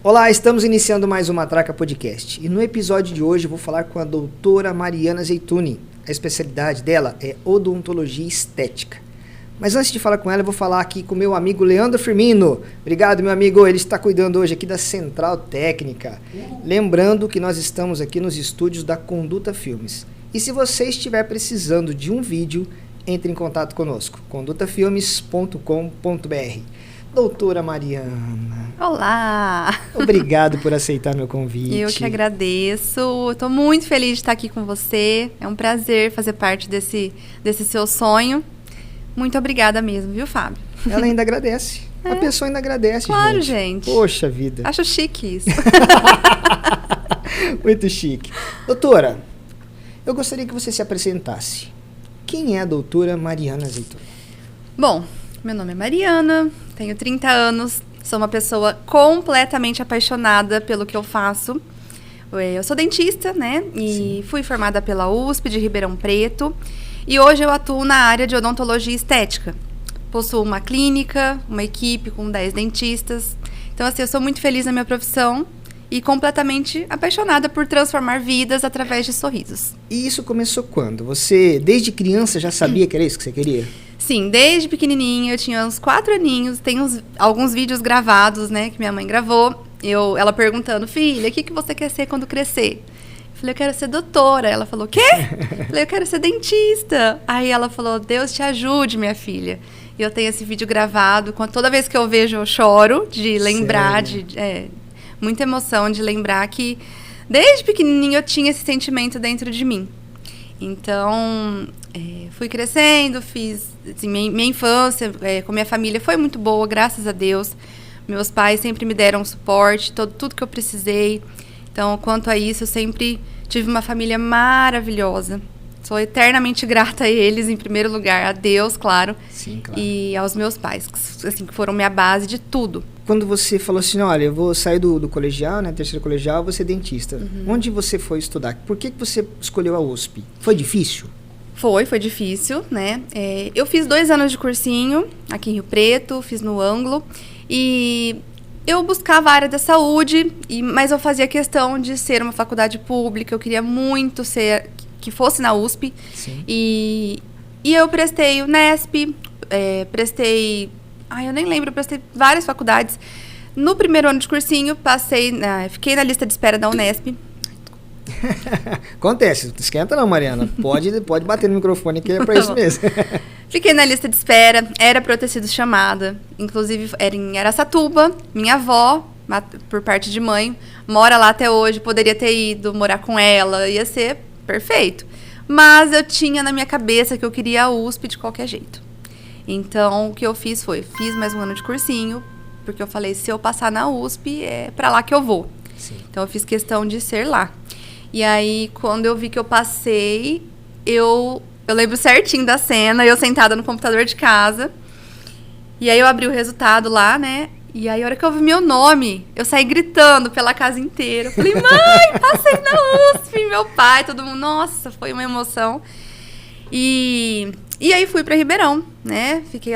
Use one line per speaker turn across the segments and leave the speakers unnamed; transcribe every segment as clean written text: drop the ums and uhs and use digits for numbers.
Olá, estamos iniciando mais uma Matraca Podcast. E no episódio de hoje eu vou falar com a doutora Mariana Zeituni. A especialidade dela é odontologia estética. Mas antes de falar com ela, eu vou falar aqui com o meu amigo Leandro Firmino. Obrigado, meu amigo. Ele está cuidando hoje aqui da Central Técnica. Lembrando que nós estamos aqui nos estúdios da Conduta Filmes. E se você estiver precisando de um vídeo, entre em contato conosco. condutafilmes.com.br. Doutora Mariana.
Olá!
Obrigado por aceitar meu convite.
Eu que agradeço. Estou muito feliz de estar aqui com você. É um prazer fazer parte desse seu sonho. Muito obrigada mesmo, viu, Fábio?
Ela ainda agradece. A pessoa ainda agradece,
claro, gente.
Poxa vida.
Acho chique isso.
Muito chique. Doutora, eu gostaria que você se apresentasse. Quem é a doutora Mariana Zeituni?
Bom, meu nome é Mariana, tenho 30 anos, sou uma pessoa completamente apaixonada pelo que eu faço. Eu sou dentista, né? E fui formada pela USP de Ribeirão Preto. E hoje eu atuo na área de odontologia estética. Possuo uma clínica, uma equipe com 10 dentistas. Então, assim, eu sou muito feliz na minha profissão e completamente apaixonada por transformar vidas através de sorrisos.
E isso começou quando? Você, desde criança, já sabia que era isso que você queria?
Sim, desde pequenininha, eu tinha uns 4 aninhos, tem alguns vídeos gravados, né, que minha mãe gravou. Ela perguntando, filha, o que você quer ser quando crescer? Eu falei, eu quero ser doutora. Ela falou, o quê? Eu falei, eu quero ser dentista. Aí ela falou, Deus te ajude, minha filha. E eu tenho esse vídeo gravado, toda vez que eu vejo eu choro de lembrar, muita emoção de lembrar que desde pequenininho eu tinha esse sentimento dentro de mim. Então, fui crescendo, fiz assim, minha infância com minha família foi muito boa, graças a Deus. Meus pais sempre me deram suporte, tudo que eu precisei. Então, quanto a isso, eu sempre tive uma família maravilhosa. Sou eternamente grata a eles, em primeiro lugar, a Deus, claro.
Sim, claro.
E aos meus pais, assim, que foram minha base de tudo.
Quando você falou assim, olha, eu vou sair do colegial, né, terceiro colegial, vou ser dentista. Onde você foi estudar? Por que você escolheu a USP? Foi difícil?
Foi difícil, né? Eu fiz 2 anos de cursinho aqui em Rio Preto, fiz no Anglo. E eu buscava a área da saúde, mas eu fazia questão de ser uma faculdade pública. Eu queria muito que fosse na USP.
Sim.
E eu prestei o Nesp, prestei várias faculdades. No primeiro ano de cursinho, fiquei na lista de espera da Unesp.
Acontece, não esquenta não, Mariana. Pode bater no microfone que é pra isso mesmo.
Fiquei na lista de espera, era pra eu ter sido chamada. Inclusive, era em Araçatuba. Minha avó, por parte de mãe, mora lá até hoje. Poderia ter ido morar com ela, ia ser perfeito. Mas eu tinha na minha cabeça que eu queria a USP de qualquer jeito. Então, o que eu fiz mais um ano de cursinho, porque eu falei, se eu passar na USP, é pra lá que eu vou.
Sim.
Então, eu fiz questão de ser lá. E aí, quando eu vi que eu passei, eu lembro certinho da cena, eu sentada no computador de casa. E aí, eu abri o resultado lá, né? E aí, a hora que eu vi meu nome, eu saí gritando pela casa inteira. Eu falei, mãe, passei na USP! Meu pai, todo mundo, nossa, foi uma emoção. E aí, fui para Ribeirão, né? Fiquei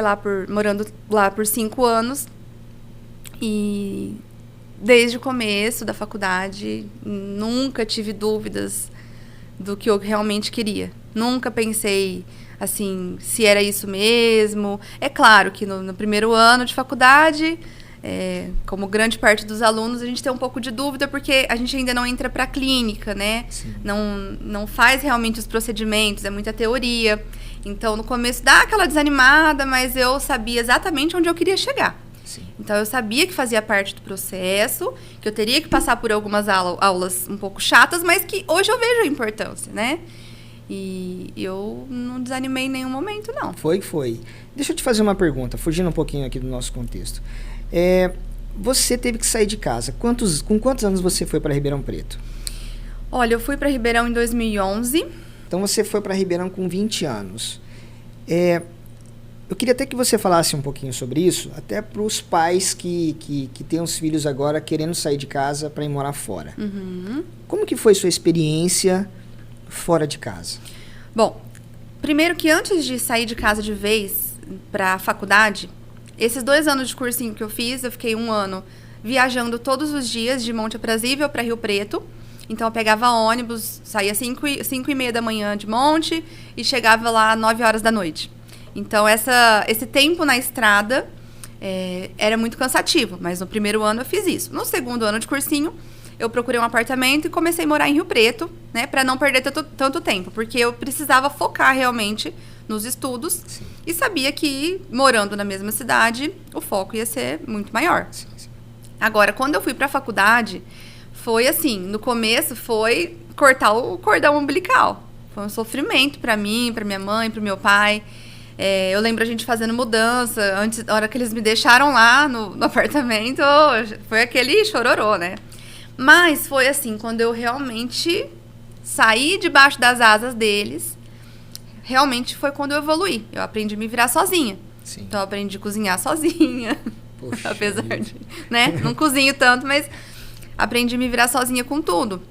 morando lá por 5 anos. E desde o começo da faculdade, nunca tive dúvidas do que eu realmente queria. Nunca pensei, assim, se era isso mesmo. É claro que no primeiro ano de faculdade, como grande parte dos alunos, a gente tem um pouco de dúvida porque a gente ainda não entra para a clínica, né?
Sim.
Não faz realmente os procedimentos, é muita teoria. Então, no começo dá aquela desanimada, mas eu sabia exatamente onde eu queria chegar.
Sim.
Então, eu sabia que fazia parte do processo, que eu teria que passar por algumas aulas um pouco chatas, mas que hoje eu vejo a importância, né? E eu não desanimei em nenhum momento, não.
Foi. Deixa eu te fazer uma pergunta, fugindo um pouquinho aqui do nosso contexto. Você teve que sair de casa. Com quantos anos você foi para Ribeirão Preto?
Olha, eu fui para Ribeirão em 2011.
Então, você foi para Ribeirão com 20 anos. Eu queria até que você falasse um pouquinho sobre isso, até para os pais que têm os filhos agora querendo sair de casa para ir morar fora. Como que foi sua experiência fora de casa?
Bom, primeiro que antes de sair de casa de vez para a faculdade, esses 2 anos de cursinho que eu fiz, eu fiquei 1 ano viajando todos os dias de Monte Aprazível para Rio Preto. Então, eu pegava ônibus, saía 5h30 da manhã de Monte e chegava lá 9 horas da noite. Então, esse tempo na estrada era muito cansativo, mas no primeiro ano eu fiz isso. No segundo ano de cursinho, eu procurei um apartamento e comecei a morar em Rio Preto, né, para não perder tanto tempo, porque eu precisava focar realmente nos estudos. Sim. E sabia que, morando na mesma cidade, o foco ia ser muito maior. Sim. Agora, quando eu fui para a faculdade, foi assim, no começo foi cortar o cordão umbilical. Foi um sofrimento para mim, para minha mãe, para o meu pai. Eu lembro a gente fazendo mudança, antes, na hora que eles me deixaram lá no apartamento, foi aquele chororô, né? Mas foi assim, quando eu realmente saí debaixo das asas deles, realmente foi quando eu evoluí. Eu aprendi a me virar sozinha. Sim. Então, eu aprendi a cozinhar sozinha. Poxa, apesar de, né? Não cozinho tanto, mas aprendi a me virar sozinha com tudo.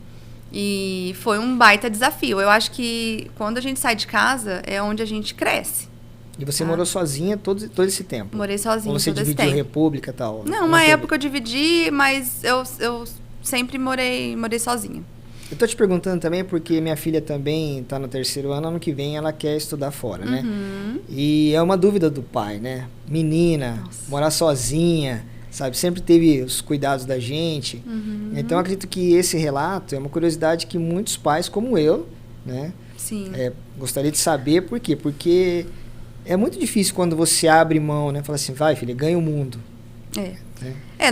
E foi um baita desafio. Eu acho que quando a gente sai de casa, é onde a gente cresce.
E você morou sozinha todo esse tempo?
Morei sozinha.
Ou você dividiu república e tal?
Não, uma época eu dividi, mas eu sempre morei sozinha.
Eu tô te perguntando também porque minha filha também tá no 3º ano que vem ela quer estudar fora, né? E é uma dúvida do pai, né? Menina, morar sozinha, sabe? Sempre teve os cuidados da gente. Então, eu acredito que esse relato é uma curiosidade que muitos pais, como eu, né?
Sim.
Gostaria de saber por quê? Porque é muito difícil quando você abre mão, né? Fala assim, vai filha, ganha o mundo.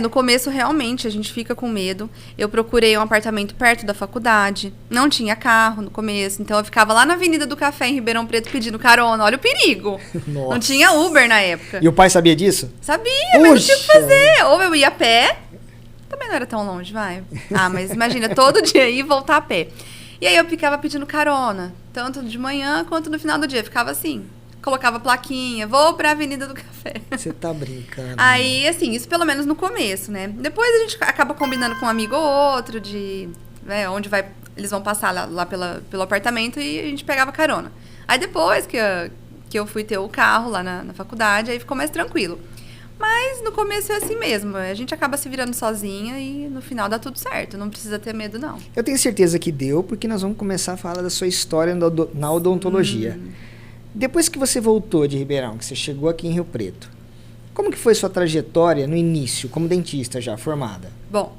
No começo realmente a gente fica com medo. Eu procurei um apartamento perto da faculdade, não tinha carro no começo, então eu ficava lá na Avenida do Café em Ribeirão Preto pedindo carona. Olha o perigo. Nossa. Não tinha Uber na época.
E o pai sabia disso?
Sabia, mas não tinha o que fazer. Ou eu ia a pé, também não era tão longe, vai. Mas imagina, todo dia ir e voltar a pé. E aí eu ficava pedindo carona, tanto de manhã quanto no final do dia, ficava assim. Colocava plaquinha, vou pra Avenida do Café.
Você tá brincando.
Aí, assim, isso pelo menos no começo, né? Depois a gente acaba combinando com um amigo ou outro de... Né, onde eles vão passar lá pelo apartamento e a gente pegava carona. Aí depois que eu fui ter o carro lá na faculdade, aí ficou mais tranquilo. Mas no começo é assim mesmo. A gente acaba se virando sozinha e no final dá tudo certo. Não precisa ter medo, não.
Eu tenho certeza que deu, porque nós vamos começar a falar da sua história na odontologia. Depois que você voltou de Ribeirão, que você chegou aqui em Rio Preto, como que foi sua trajetória no início, como dentista já formada?
Bom,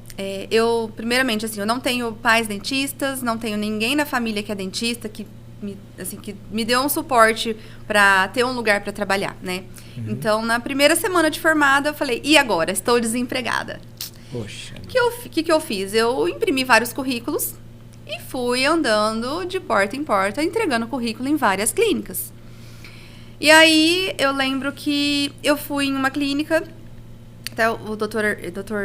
eu, primeiramente, assim, eu não tenho pais dentistas, não tenho ninguém na família que é dentista, que me deu um suporte para ter um lugar para trabalhar, né? Então, na primeira semana de formada, eu falei, e agora? Estou desempregada.
Poxa.
O que eu fiz? Eu imprimi vários currículos e fui andando de porta em porta, entregando currículo em várias clínicas. E aí, eu lembro que eu fui em uma clínica, até o doutor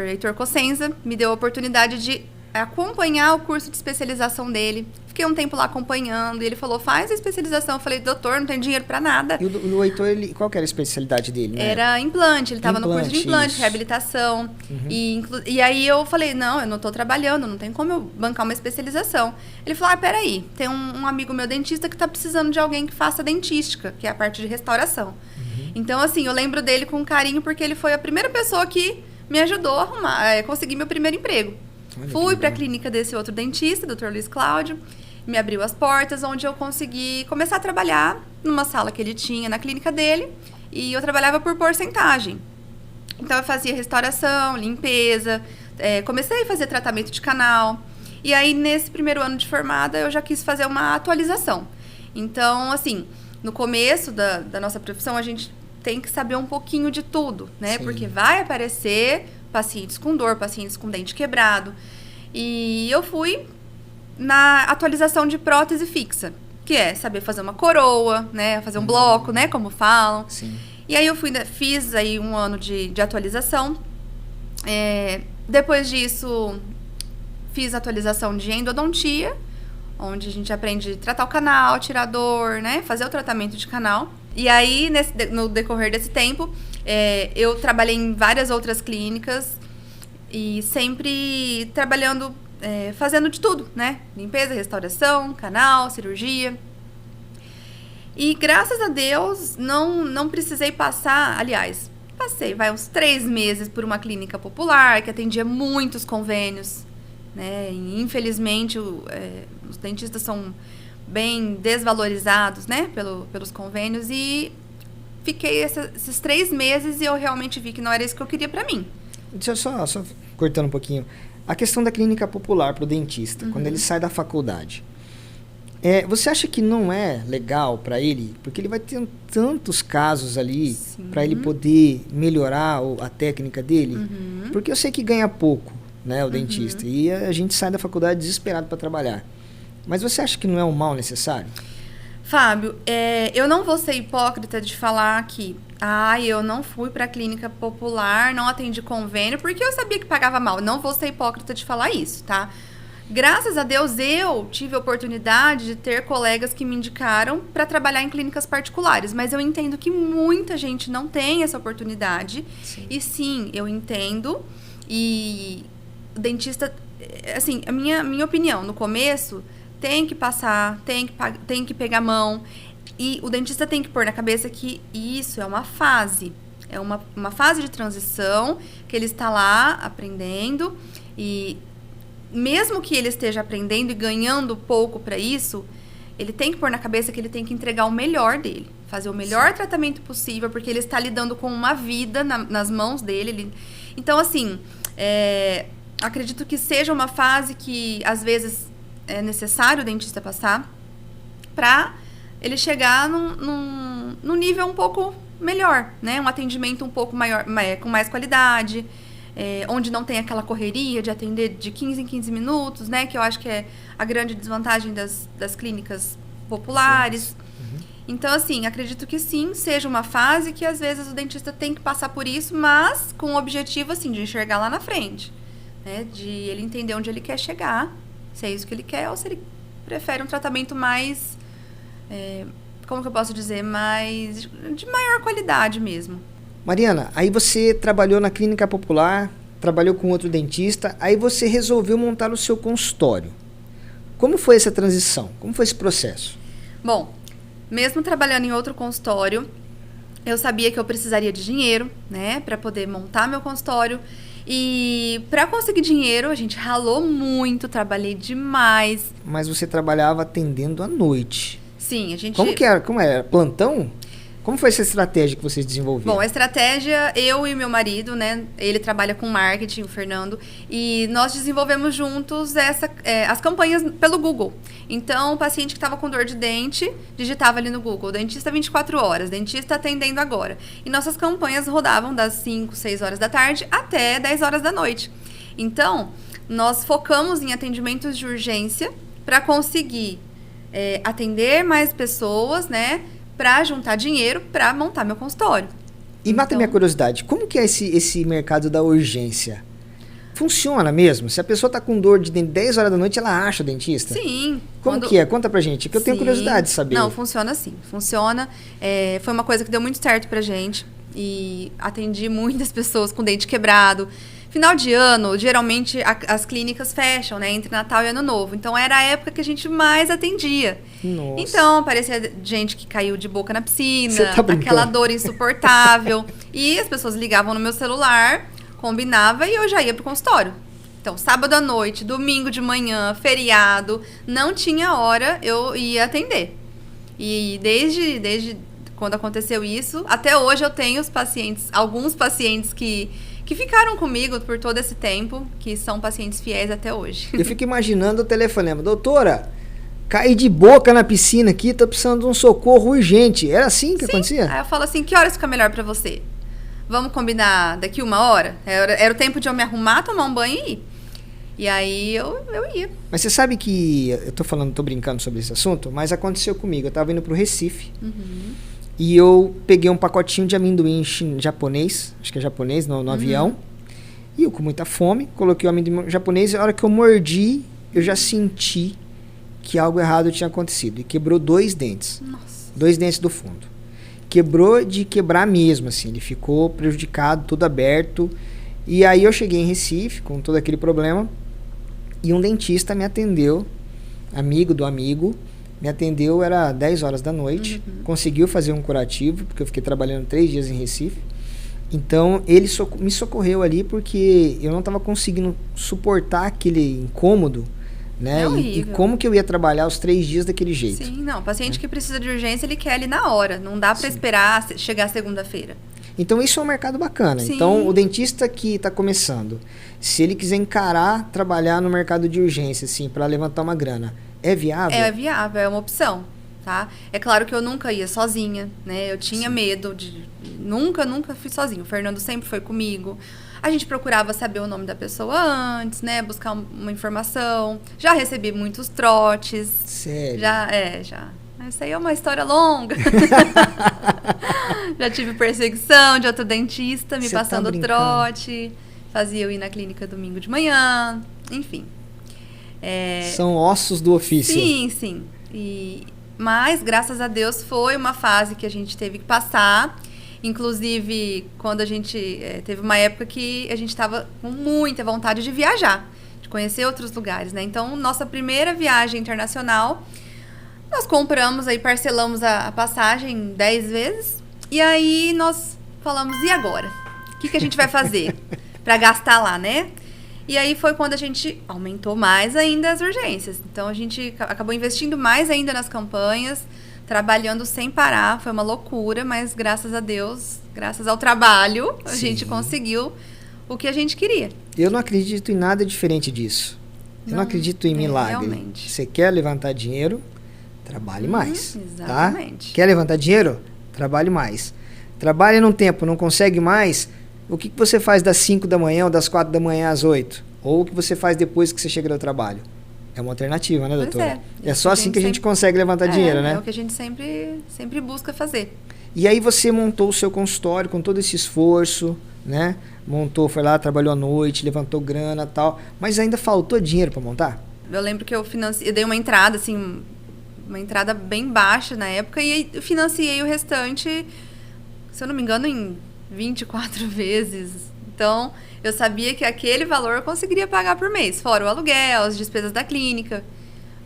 Heitor Cossenza me deu a oportunidade de acompanhar o curso de especialização dele. Fiquei um tempo lá acompanhando, e ele falou, faz a especialização. Eu falei, doutor, não tem dinheiro pra nada.
E o Heitor, qual que era a especialidade dele, né?
Era implante, ele estava no curso de implante, reabilitação. E aí eu falei, não, eu não tô trabalhando, não tem como eu bancar uma especialização. Ele falou, peraí, tem um amigo meu dentista que tá precisando de alguém que faça dentística, que é a parte de restauração. Então, assim, eu lembro dele com carinho, porque ele foi a primeira pessoa que me ajudou a conseguir meu primeiro emprego. Olha, fui para a clínica desse outro dentista, Dr. Luiz Cláudio, me abriu as portas, onde eu consegui começar a trabalhar numa sala que ele tinha na clínica dele, e eu trabalhava por porcentagem. Então, eu fazia restauração, limpeza, comecei a fazer tratamento de canal, e aí, nesse primeiro ano de formada, eu já quis fazer uma atualização. Então, assim, no começo da nossa profissão, a gente tem que saber um pouquinho de tudo, né? Sim. Porque vai aparecer pacientes com dor, pacientes com dente quebrado. E eu fui na atualização de prótese fixa, que é saber fazer uma coroa, né? Fazer um bloco, né? Como falam.
Sim.
E aí eu fiz aí um ano de atualização. Depois disso, fiz a atualização de endodontia, onde a gente aprende a tratar o canal, tirar dor, né? Fazer o tratamento de canal. E aí, no decorrer desse tempo, eu trabalhei em várias outras clínicas e sempre trabalhando, fazendo de tudo, né? Limpeza, restauração, canal, cirurgia. E graças a Deus, não precisei passar, aliás, Passei, uns 3 meses por uma clínica popular, que atendia muitos convênios, né? E, infelizmente, os dentistas são bem desvalorizados, né? Pelos convênios. E fiquei esses 3 meses e eu realmente vi que não era isso que eu queria pra mim.
Deixa eu só cortando um pouquinho. A questão da clínica popular para o dentista, quando ele sai da faculdade. Você acha que não é legal para ele? Porque ele vai ter tantos casos ali para ele poder melhorar a técnica dele. Porque eu sei que ganha pouco, né, o dentista. E a gente sai da faculdade desesperado para trabalhar. Mas você acha que não é um mal necessário?
Fábio, eu não vou ser hipócrita de falar que eu não fui para a clínica popular, não atendi convênio, porque eu sabia que pagava mal. Não vou ser hipócrita de falar isso, tá? Graças a Deus, eu tive a oportunidade de ter colegas que me indicaram para trabalhar em clínicas particulares. Mas eu entendo que muita gente não tem essa oportunidade. Sim. E sim, eu entendo. E o dentista, assim, a minha opinião, no começo, tem que passar, tem que pegar a mão. E o dentista tem que pôr na cabeça que isso é uma fase. É uma fase de transição que ele está lá aprendendo. E mesmo que ele esteja aprendendo e ganhando pouco para isso, ele tem que pôr na cabeça que ele tem que entregar o melhor dele. Fazer o melhor tratamento possível, porque ele está lidando com uma vida nas mãos dele. Então, assim, acredito que seja uma fase que, às vezes, é necessário o dentista passar para ele chegar num nível um pouco melhor, né? Um atendimento um pouco maior, com mais qualidade, onde não tem aquela correria de atender de 15 em 15 minutos, né? Que eu acho que é a grande desvantagem das clínicas populares. Então, assim, acredito que sim, seja uma fase que às vezes o dentista tem que passar por isso, mas com o objetivo, assim, de enxergar lá na frente, né? De ele entender onde ele quer chegar, se é isso que ele quer ou se ele prefere um tratamento mais, como que eu posso dizer, de maior qualidade mesmo.
Mariana, aí você trabalhou na clínica popular, trabalhou com outro dentista, aí você resolveu montar o seu consultório. Como foi essa transição? Como foi esse processo?
Bom, mesmo trabalhando em outro consultório, eu sabia que eu precisaria de dinheiro, né, para poder montar meu consultório. E para conseguir dinheiro, a gente ralou muito, trabalhei demais.
Mas você trabalhava atendendo à noite.
Sim, a gente...
Como que era? Como era? Plantão? Como foi essa estratégia que vocês desenvolveram?
Bom, a estratégia, eu e meu marido, né? Ele trabalha com marketing, o Fernando, e nós desenvolvemos juntos as campanhas pelo Google. Então, o paciente que estava com dor de dente, digitava ali no Google, dentista 24 horas, dentista atendendo agora. E nossas campanhas rodavam das 5, 6 horas da tarde até 10 horas da noite. Então, nós focamos em atendimentos de urgência para conseguir atender mais pessoas, né? Para juntar dinheiro para montar meu consultório.
E mata minha curiosidade, como que é esse mercado da urgência? Funciona mesmo? Se a pessoa está com dor de dente 10 horas da noite, ela acha o dentista?
Sim.
Como que é? Conta pra gente, que eu tenho curiosidade de saber.
Não, funciona sim. Funciona. Foi uma coisa que deu muito certo pra gente. E atendi muitas pessoas com dente quebrado. Final de ano, geralmente as clínicas fecham, né? Entre Natal e Ano Novo. Então, era a época que a gente mais atendia.
Nossa.
Então, parecia gente que caiu de boca na piscina.
Você tá brincando?
Aquela dor insuportável. E as pessoas ligavam no meu celular, combinava e eu já ia pro consultório. Então, sábado à noite, domingo de manhã, feriado, não tinha hora, eu ia atender. E desde quando aconteceu isso, até hoje eu tenho alguns pacientes que ficaram comigo por todo esse tempo, que são pacientes fiéis até hoje.
Eu fico imaginando o telefonema. Doutora, caí de boca na piscina aqui, tô precisando de um socorro urgente. Era assim que acontecia?
Aí eu falo assim, que horas fica melhor pra você? Vamos combinar daqui 1 hora? Era o tempo de eu me arrumar, tomar um banho e ir. E aí eu ia.
Mas você sabe que, eu tô brincando sobre esse assunto, mas aconteceu comigo. Eu tava indo pro Recife. E eu peguei um pacotinho de amendoim japonês, acho que é japonês, no avião. E eu com muita fome, coloquei o amendoim japonês e a hora que eu mordi, eu já senti que algo errado tinha acontecido. E quebrou 2 dentes.
Nossa.
2 dentes do fundo. Quebrou de quebrar mesmo, assim. Ele ficou prejudicado, tudo aberto. E aí eu cheguei em Recife com todo aquele problema. E um dentista me atendeu, amigo do amigo. Me atendeu, era 10 horas da noite. Conseguiu fazer um curativo, porque eu fiquei trabalhando 3 dias em Recife. Então, ele me socorreu ali porque eu não estava conseguindo suportar aquele incômodo, né?
É
E
horrível.
como que eu ia trabalhar os 3 dias daquele jeito.
Sim, não. Paciente que precisa de urgência, ele quer ali na hora. Não dá para esperar chegar segunda-feira.
Então, isso é um mercado bacana.
Sim.
Então, o dentista que está começando, se ele quiser encarar, trabalhar no mercado de urgência, assim, para levantar uma grana, é viável?
É viável, é uma opção, tá? É claro que eu nunca ia sozinha, né? Eu tinha medo de... Nunca fui sozinha. O Fernando sempre foi comigo. A gente procurava saber o nome da pessoa antes, né? Buscar uma informação. Já recebi muitos trotes.
Sério?
Já. Isso aí é uma história longa. Já tive perseguição de outro dentista me
Cê tá
passando
brincando?
trote. Fazia eu ir na clínica domingo de manhã. Enfim.
São ossos do ofício.
Sim. Mas, graças a Deus, foi uma fase que a gente teve que passar. Inclusive, quando a gente... teve uma época que a gente estava com muita vontade de viajar. De conhecer outros lugares, né? Então, nossa primeira viagem internacional... Nós compramos aí, parcelamos a passagem 10 vezes. E aí nós falamos, e agora? O que a gente vai fazer para gastar lá, né? E aí foi quando a gente aumentou mais ainda as urgências. Então a gente acabou investindo mais ainda nas campanhas, trabalhando sem parar. Foi uma loucura, mas graças a Deus, graças ao trabalho, a gente conseguiu o que a gente queria.
Eu não acredito em nada diferente disso. Eu não acredito em milagre.
Realmente.
Você quer levantar dinheiro? Trabalhe mais.
Exatamente.
Tá? Quer levantar dinheiro? Trabalhe mais. Trabalhe num tempo, não consegue mais? O que você faz das 5 da manhã ou das 4 da manhã às 8? Ou o que você faz depois que você chega do trabalho? É uma alternativa, né, doutora? É só assim que a gente consegue levantar dinheiro, né?
É o que a gente sempre busca fazer.
E aí você montou o seu consultório com todo esse esforço, né? Montou, foi lá, trabalhou à noite, levantou grana e tal. Mas ainda faltou dinheiro para montar?
Eu lembro que eu dei uma entrada, assim... Uma entrada bem baixa na época e eu financiei o restante, se eu não me engano, em 24 vezes. Então, eu sabia que aquele valor eu conseguiria pagar por mês, fora o aluguel, as despesas da clínica.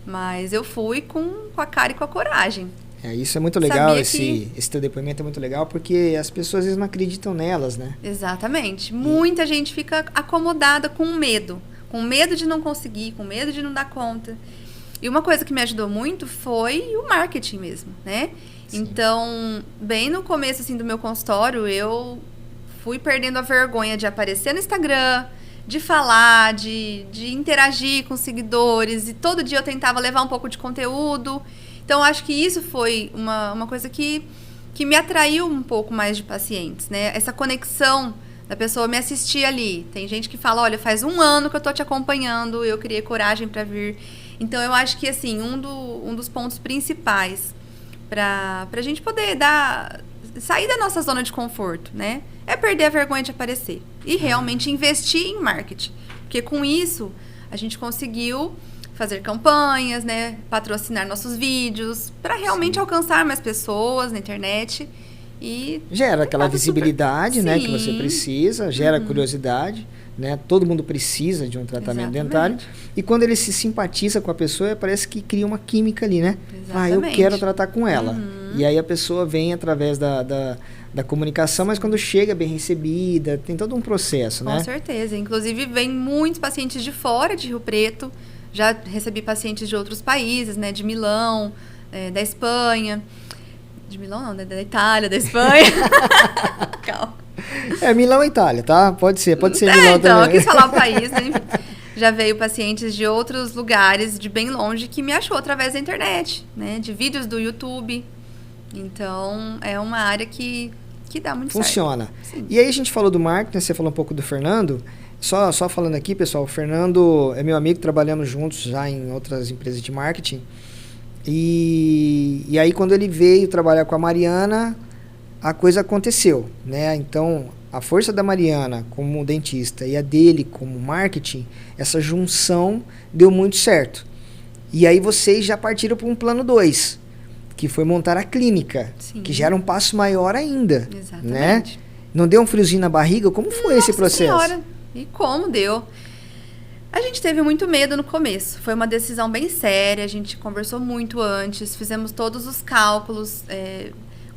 Mas eu fui com a cara e com a coragem.
Isso é muito legal, esse teu depoimento é muito legal, porque as pessoas às vezes não acreditam nelas, né?
Exatamente. Muita gente fica acomodada com medo de não conseguir, com medo de não dar conta. E uma coisa que me ajudou muito foi o marketing mesmo, né? Sim. Então, bem no começo assim, do meu consultório, eu fui perdendo a vergonha de aparecer no Instagram, de falar, de interagir com os seguidores. E todo dia eu tentava levar um pouco de conteúdo. Então, acho que isso foi uma coisa que me atraiu um pouco mais de pacientes, né? Essa conexão da pessoa me assistir ali. Tem gente que fala, olha, faz 1 ano que eu tô te acompanhando, eu criei coragem para vir... Então, eu acho que, assim, um dos pontos principais pra gente poder sair da nossa zona de conforto, né? É perder a vergonha de aparecer. E realmente investir em marketing. Porque com isso, a gente conseguiu fazer campanhas, né? Patrocinar nossos vídeos, para realmente alcançar mais pessoas na internet. E
gera aquela visibilidade, né? Que você precisa, gera curiosidade. Né? Todo mundo precisa de um tratamento dentário. E quando ele se simpatiza com a pessoa, parece que cria uma química ali, né? Eu quero tratar com ela. E aí a pessoa vem através da comunicação, mas quando chega bem recebida, tem todo um processo, né?
Com certeza. Inclusive, vem muitos pacientes de fora de Rio Preto. Já recebi pacientes de outros países, né? De Milão, da Espanha. De Milão não, né? Da Itália, da Espanha. Calma.
Milão e Itália, tá? Pode ser Milão
então,
também.
Eu quis falar o país, né? Já veio pacientes de outros lugares, de bem longe, que me achou através da internet, né? De vídeos do YouTube. Então, é uma área que dá muito certo.
Funciona. E aí a gente falou do marketing, você falou um pouco do Fernando. Só falando aqui, pessoal, o Fernando é meu amigo, trabalhamos juntos já em outras empresas de marketing. E aí quando ele veio trabalhar com a Mariana, a coisa aconteceu, né? Então, a força da Mariana como dentista e a dele como marketing, essa junção deu muito certo. E aí vocês já partiram para um plano 2, que foi montar a clínica, que já era um passo maior ainda.
Exatamente.
Né? Não deu um friozinho na barriga? Como foi esse processo?
Senhora. E como deu? A gente teve muito medo no começo. Foi uma decisão bem séria, a gente conversou muito antes, fizemos todos os cálculos,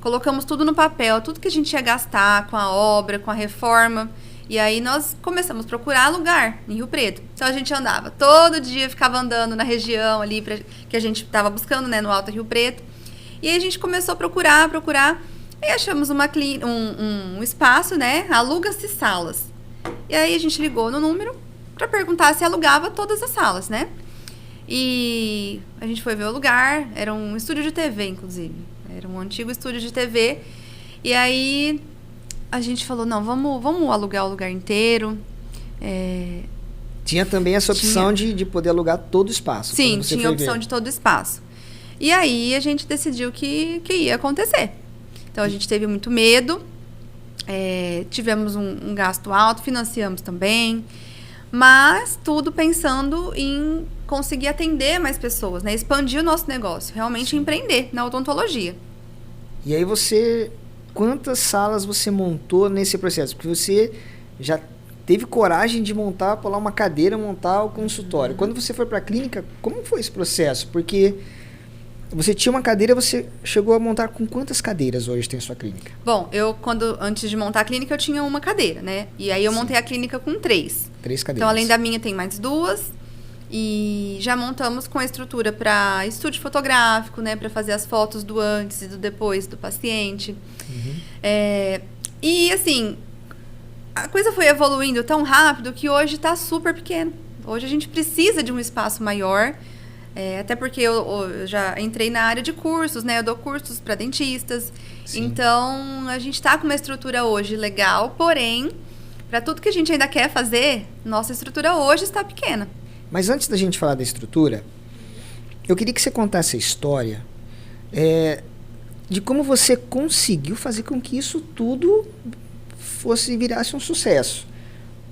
colocamos tudo no papel, tudo que a gente ia gastar com a obra, com a reforma. E aí nós começamos a procurar lugar em Rio Preto. Então a gente andava todo dia, ficava andando na região ali que a gente estava buscando, né, no Alto Rio Preto. E aí a gente começou a procurar. E achamos um espaço, né, aluga-se salas. E aí a gente ligou no número para perguntar se alugava todas as salas, né? E a gente foi ver o lugar, era um estúdio de TV, inclusive. Era um antigo estúdio de TV. E aí a gente falou, não, vamos alugar o lugar inteiro.
Tinha também essa opção de poder alugar todo o espaço.
Sim, tinha a opção de todo o espaço. E aí a gente decidiu que ia acontecer. Então a gente teve muito medo, tivemos um gasto alto, financiamos também, mas tudo pensando em conseguir atender mais pessoas, né? Expandir o nosso negócio, realmente empreender na odontologia.
E aí quantas salas você montou nesse processo? Porque você já teve coragem de pular uma cadeira, montar o consultório. Quando você foi para a clínica, como foi esse processo? Porque você tinha uma cadeira, você chegou a montar com quantas cadeiras hoje tem a sua clínica?
Bom, antes de montar a clínica, eu tinha uma cadeira, né? E aí eu montei a clínica com 3.
3 cadeiras.
Então, além da minha, tem mais 2. E já montamos com a estrutura para estúdio fotográfico, né? Para fazer as fotos do antes e do depois do paciente. Uhum. E, assim, a coisa foi evoluindo tão rápido que hoje está super pequeno. Hoje a gente precisa de um espaço maior. Até porque eu já entrei na área de cursos, né? Eu dou cursos para dentistas. Sim. Então, a gente está com uma estrutura hoje legal, porém, para tudo que a gente ainda quer fazer, nossa estrutura hoje está pequena.
Mas antes da gente falar da estrutura, eu queria que você contasse a história de como você conseguiu fazer com que isso tudo virasse um sucesso.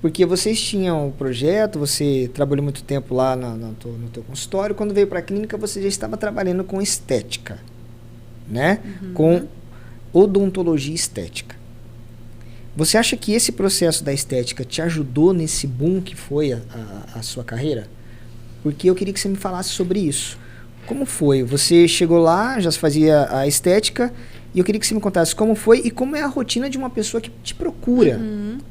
Porque vocês tinham o projeto, você trabalhou muito tempo lá no teu consultório. Quando veio para a clínica, você já estava trabalhando com estética, né? Uhum. Com odontologia estética. Você acha que esse processo da estética te ajudou nesse boom que foi a sua carreira? Porque eu queria que você me falasse sobre isso. Como foi? Você chegou lá, já fazia a estética, e eu queria que você me contasse como foi e como é a rotina de uma pessoa que te procura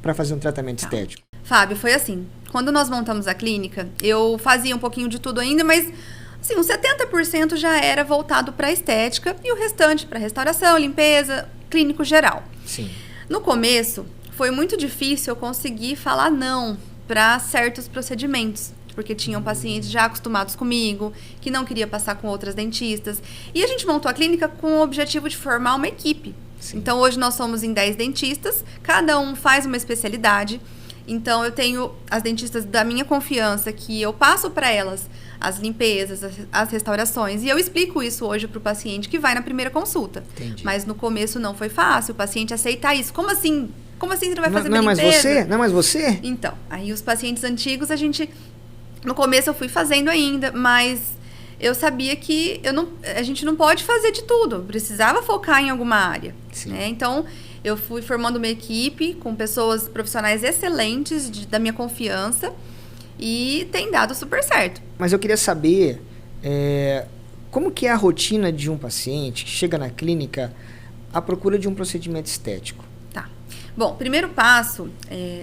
para fazer um tratamento estético.
Fábio, foi assim. Quando nós montamos a clínica, eu fazia um pouquinho de tudo ainda, mas assim, uns 70% já era voltado para estética e o restante para restauração, limpeza, clínico geral.
Sim.
No começo, foi muito difícil eu conseguir falar não para certos procedimentos. Porque tinham pacientes já acostumados comigo, que não queria passar com outras dentistas. E a gente montou a clínica com o objetivo de formar uma equipe. Sim. Então, hoje nós somos em 10 dentistas, cada um faz uma especialidade. Então, eu tenho as dentistas da minha confiança, que eu passo para elas as limpezas, as restaurações. E eu explico isso hoje para o paciente que vai na primeira consulta.
Entendi.
Mas no começo não foi fácil o paciente aceitar isso. Como assim? Como assim você não vai fazer
minha
limpeza?
Não é mais você?
Então, aí os pacientes antigos, no começo eu fui fazendo ainda, mas eu sabia que a gente não pode fazer de tudo. Eu precisava focar em alguma área. Né? Então, eu fui formando uma equipe com pessoas profissionais excelentes da minha confiança e tem dado super certo.
Mas eu queria saber como que é a rotina de um paciente que chega na clínica à procura de um procedimento estético.
Tá. Bom, primeiro passo,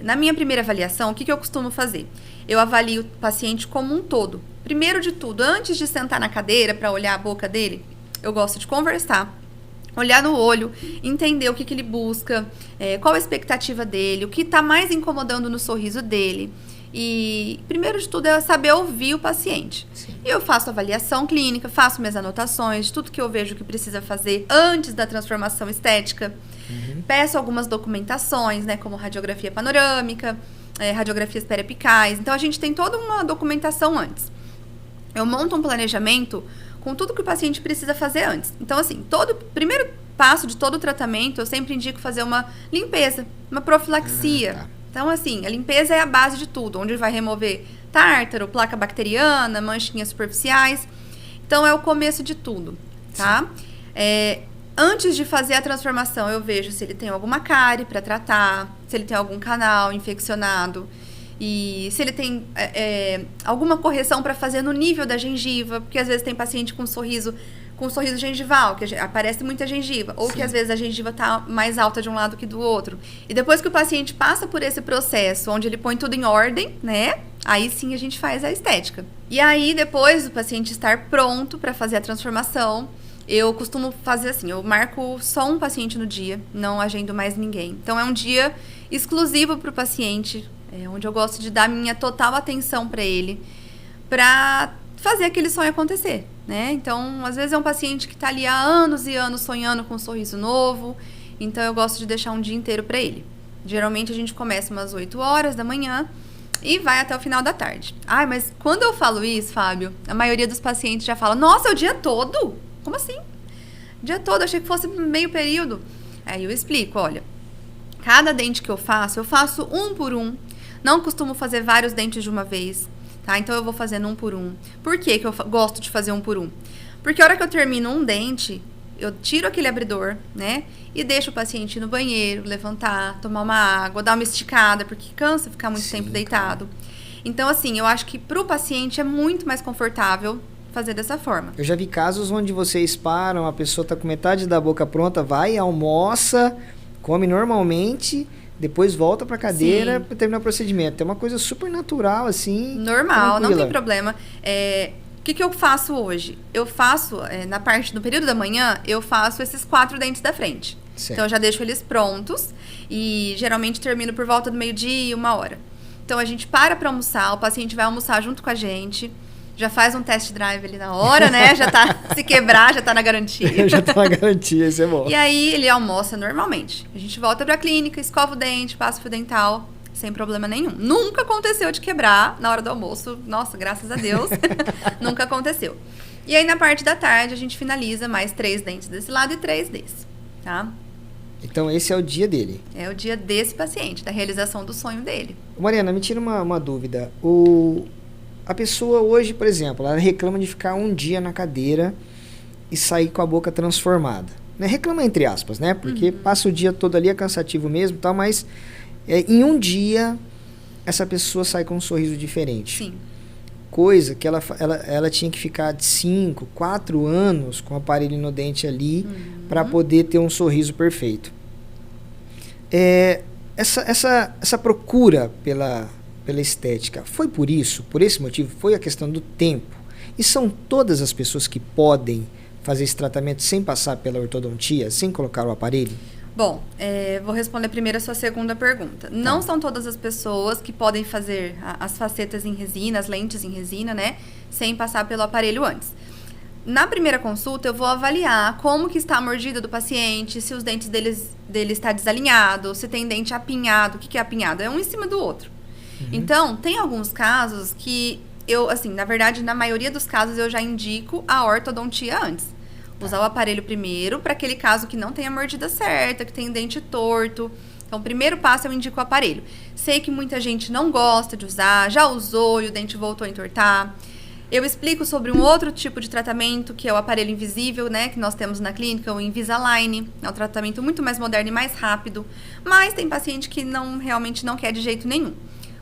na minha primeira avaliação, o que eu costumo fazer? Eu avalio o paciente como um todo. Primeiro de tudo, antes de sentar na cadeira para olhar a boca dele, eu gosto de conversar, olhar no olho, entender o que ele busca, qual a expectativa dele, o que está mais incomodando no sorriso dele. E, primeiro de tudo, é saber ouvir o paciente.
Sim.
E eu faço avaliação clínica, faço minhas anotações, tudo que eu vejo que precisa fazer antes da transformação estética. Uhum. Peço algumas documentações, né, como radiografia panorâmica, radiografias periapicais. Então, a gente tem toda uma documentação antes. Eu monto um planejamento com tudo que o paciente precisa fazer antes. Então, assim, primeiro passo de todo o tratamento, eu sempre indico fazer uma limpeza, uma profilaxia.
Tá.
Então, assim, a limpeza é a base de tudo, onde vai remover tártaro, placa bacteriana, manchinhas superficiais. Então, é o começo de tudo, tá? Antes de fazer a transformação, eu vejo se ele tem alguma cárie para tratar, se ele tem algum canal infeccionado e se ele tem alguma correção para fazer no nível da gengiva, porque às vezes tem paciente com sorriso com sorriso gengival, que aparece muita gengiva, ou que às vezes a gengiva tá mais alta de um lado que do outro. E depois que o paciente passa por esse processo, onde ele põe tudo em ordem, né? Aí sim a gente faz a estética. E aí, depois do paciente estar pronto para fazer a transformação, eu costumo fazer assim, eu marco só um paciente no dia, não agendo mais ninguém. Então é um dia exclusivo para o paciente, onde eu gosto de dar minha total atenção para ele, para fazer aquele sonho acontecer, né? Então, às vezes é um paciente que está ali há anos e anos sonhando com um sorriso novo, então eu gosto de deixar um dia inteiro para ele. Geralmente a gente começa umas 8 horas da manhã e vai até o final da tarde. Ai, mas quando eu falo isso, Fábio, a maioria dos pacientes já fala, nossa, é o dia todo? Como assim? O dia todo, achei que fosse meio período. Aí eu explico, olha, cada dente que eu faço um por um, não costumo fazer vários dentes de uma vez. Tá? Então, eu vou fazendo um por um. Por que eu gosto de fazer um por um? Porque a hora que eu termino um dente, eu tiro aquele abridor, né? E deixo o paciente ir no banheiro, levantar, tomar uma água, dar uma esticada, porque cansa ficar muito tempo deitado. Então, assim, eu acho que pro paciente é muito mais confortável fazer dessa forma.
Eu já vi casos onde vocês param, a pessoa tá com metade da boca pronta, vai, almoça, come normalmente... Depois volta pra cadeira para terminar o procedimento. É uma coisa super natural, assim.
Normal,
tranquila.
não tem problema. O que eu faço hoje? Eu faço, no período da manhã, eu faço esses 4 dentes da frente.
Certo.
Então, eu já deixo eles prontos. E geralmente termino por volta do 12h, 1h. Então, a gente para almoçar, o paciente vai almoçar junto com a gente. Já faz um test drive ali na hora, né? Já tá, se quebrar, já tá na garantia.
Já tá na garantia, isso é bom.
E aí, ele almoça normalmente. A gente volta pra clínica, escova o dente, passa o fio dental, sem problema nenhum. Nunca aconteceu de quebrar na hora do almoço. Nossa, graças a Deus. Nunca aconteceu. E aí, na parte da tarde, a gente finaliza mais 3 dentes desse lado e 3 desse, tá?
Então, esse é o dia dele.
É o dia desse paciente, da realização do sonho dele.
Mariana, me tira uma dúvida. A pessoa hoje, por exemplo, ela reclama de ficar um dia na cadeira e sair com a boca transformada. Né? Reclama entre aspas, né? Porque passa o dia todo ali, é cansativo mesmo e tal, mas em um dia essa pessoa sai com um sorriso diferente.
Sim.
Coisa que ela tinha que ficar de 5, 4 anos com o aparelho no dente ali para poder ter um sorriso perfeito. Essa procura pela estética, foi por esse motivo, foi a questão do tempo. E são todas as pessoas que podem fazer esse tratamento sem passar pela ortodontia, sem colocar o aparelho?
Bom, vou responder primeiro a sua segunda pergunta. Não são todas as pessoas que podem fazer as facetas em resina, as lentes em resina, né? Sem passar pelo aparelho antes. Na primeira consulta, eu vou avaliar como que está a mordida do paciente, se os dentes dele está desalinhado, se tem dente apinhado. O que é apinhado? É um em cima do outro. Então, tem alguns casos que eu, assim, na verdade, na maioria dos casos, eu já indico a ortodontia antes. Usar o aparelho primeiro, para aquele caso que não tem a mordida certa, que tem dente torto. Então, o primeiro passo eu indico o aparelho. Sei que muita gente não gosta de usar, já usou e o dente voltou a entortar. Eu explico sobre um outro tipo de tratamento, que é o aparelho invisível, né, que nós temos na clínica, o Invisalign. É um tratamento muito mais moderno e mais rápido, mas tem paciente que realmente não quer de jeito nenhum.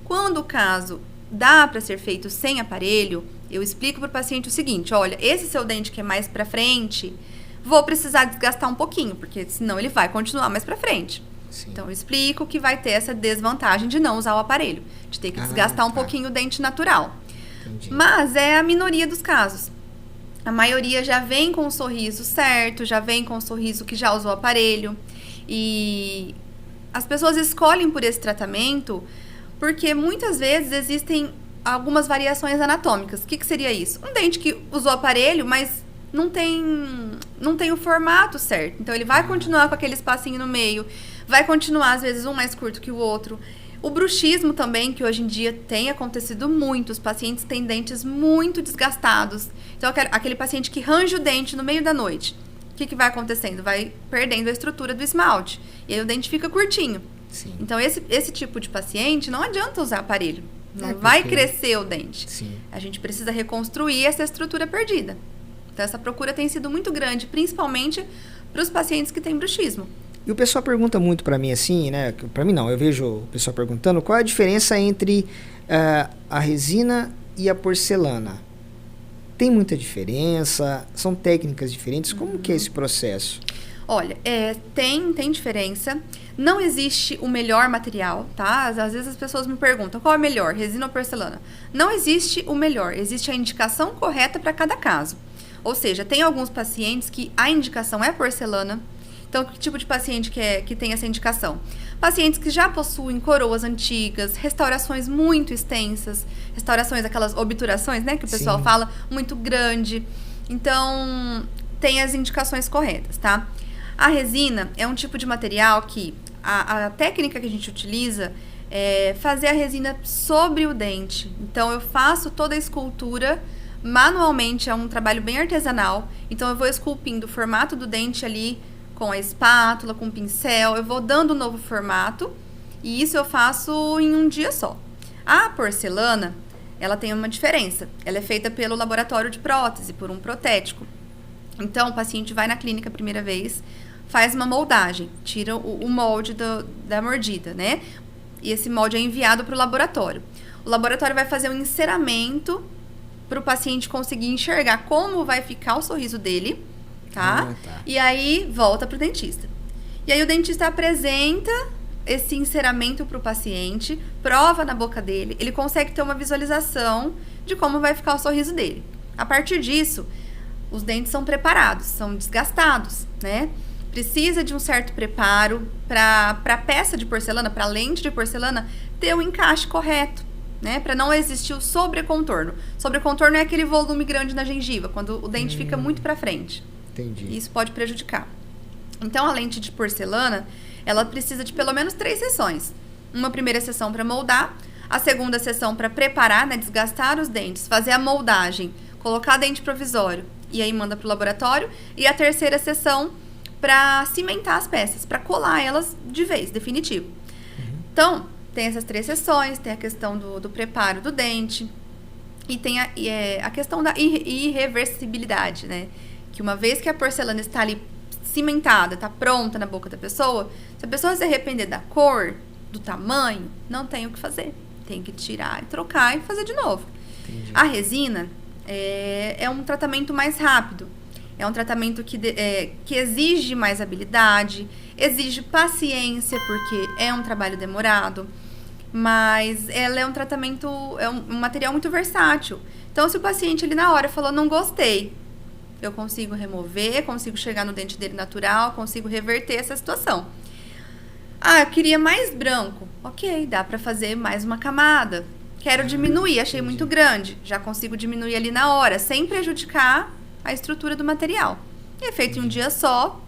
Quando o caso dá para ser feito sem aparelho, eu explico para o paciente o seguinte, olha, esse seu dente que é mais para frente, vou precisar desgastar um pouquinho, porque senão ele vai continuar mais para frente. Sim. Então, eu explico que vai ter essa desvantagem de não usar o aparelho, de ter que desgastar um pouquinho o dente natural. Entendi. Mas é a minoria dos casos. A maioria já vem com o sorriso certo, já vem com o sorriso que já usou o aparelho. E as pessoas escolhem por esse tratamento porque muitas vezes existem algumas variações anatômicas. O que seria isso? Um dente que usou aparelho, mas não tem o formato certo. Então, ele vai continuar com aquele espacinho no meio, vai continuar, às vezes, um mais curto que o outro. O bruxismo também, que hoje em dia tem acontecido muito. Os pacientes têm dentes muito desgastados. Então, aquele paciente que range o dente no meio da noite, o que vai acontecendo? Vai perdendo a estrutura do esmalte. E aí o dente fica curtinho. Sim. Então, esse tipo de paciente, não adianta usar aparelho. Não vai crescer o dente. Sim. A gente precisa reconstruir essa estrutura perdida. Então, essa procura tem sido muito grande, principalmente para os pacientes que têm bruxismo.
E o pessoal pergunta muito para mim assim, né? Para mim não, eu vejo o pessoal perguntando qual é a diferença entre a resina e a porcelana. Tem muita diferença? São técnicas diferentes? Como que é esse processo?
Olha, tem diferença. Não existe o melhor material, tá? Às vezes as pessoas me perguntam, qual é melhor, resina ou porcelana? Não existe o melhor, existe a indicação correta para cada caso. Ou seja, tem alguns pacientes que a indicação é porcelana. Então, que tipo de paciente que tem essa indicação? Pacientes que já possuem coroas antigas, restaurações muito extensas, restaurações, aquelas obturações, né, que o pessoal fala, muito grande. Então, tem as indicações corretas, tá? A resina é um tipo de material que a técnica que a gente utiliza é fazer a resina sobre o dente. Então, eu faço toda a escultura manualmente, é um trabalho bem artesanal. Então, eu vou esculpindo o formato do dente ali, com a espátula, com o pincel, eu vou dando um novo formato e isso eu faço em um dia só. A porcelana, ela tem uma diferença. Ela é feita pelo laboratório de prótese, por um protético. Então, o paciente vai na clínica a primeira vez, faz uma moldagem, tira o molde da mordida, né? E esse molde é enviado para o laboratório. O laboratório vai fazer um enceramento para o paciente conseguir enxergar como vai ficar o sorriso dele, tá? E aí volta pro dentista. E aí o dentista apresenta esse enceramento pro paciente, prova na boca dele, ele consegue ter uma visualização de como vai ficar o sorriso dele. A partir disso, os dentes são preparados, são desgastados, né? Precisa de um certo preparo para a peça de porcelana, para a lente de porcelana, ter o encaixe correto, né? Para não existir o sobrecontorno. Sobrecontorno é aquele volume grande na gengiva, quando o dente fica muito para frente.
Entendi.
Isso pode prejudicar. Então, a lente de porcelana, ela precisa de pelo menos 3 sessões. Uma primeira sessão para moldar, a segunda sessão para preparar, né, desgastar os dentes, fazer a moldagem, colocar dente provisório e aí manda para o laboratório. E a terceira sessão para cimentar as peças, para colar elas de vez, definitivo. Então, tem essas 3 sessões, tem a questão do preparo do dente e tem a questão da irreversibilidade, né? Que uma vez que a porcelana está ali cimentada, está pronta na boca da pessoa, se a pessoa se arrepender da cor, do tamanho, não tem o que fazer. Tem que tirar e trocar e fazer de novo.
Entendi.
A resina é um tratamento mais rápido. É um tratamento que exige mais habilidade, exige paciência, porque é um trabalho demorado. Mas ela é um tratamento, é um material muito versátil. Então, se o paciente ali na hora falou, não gostei, eu consigo remover, consigo chegar no dente dele natural, consigo reverter essa situação. Ah, eu queria mais branco. Ok, dá pra fazer mais uma camada. Quero diminuir, achei muito grande. Já consigo diminuir ali na hora, sem prejudicar a estrutura do material. E é feito em um dia só.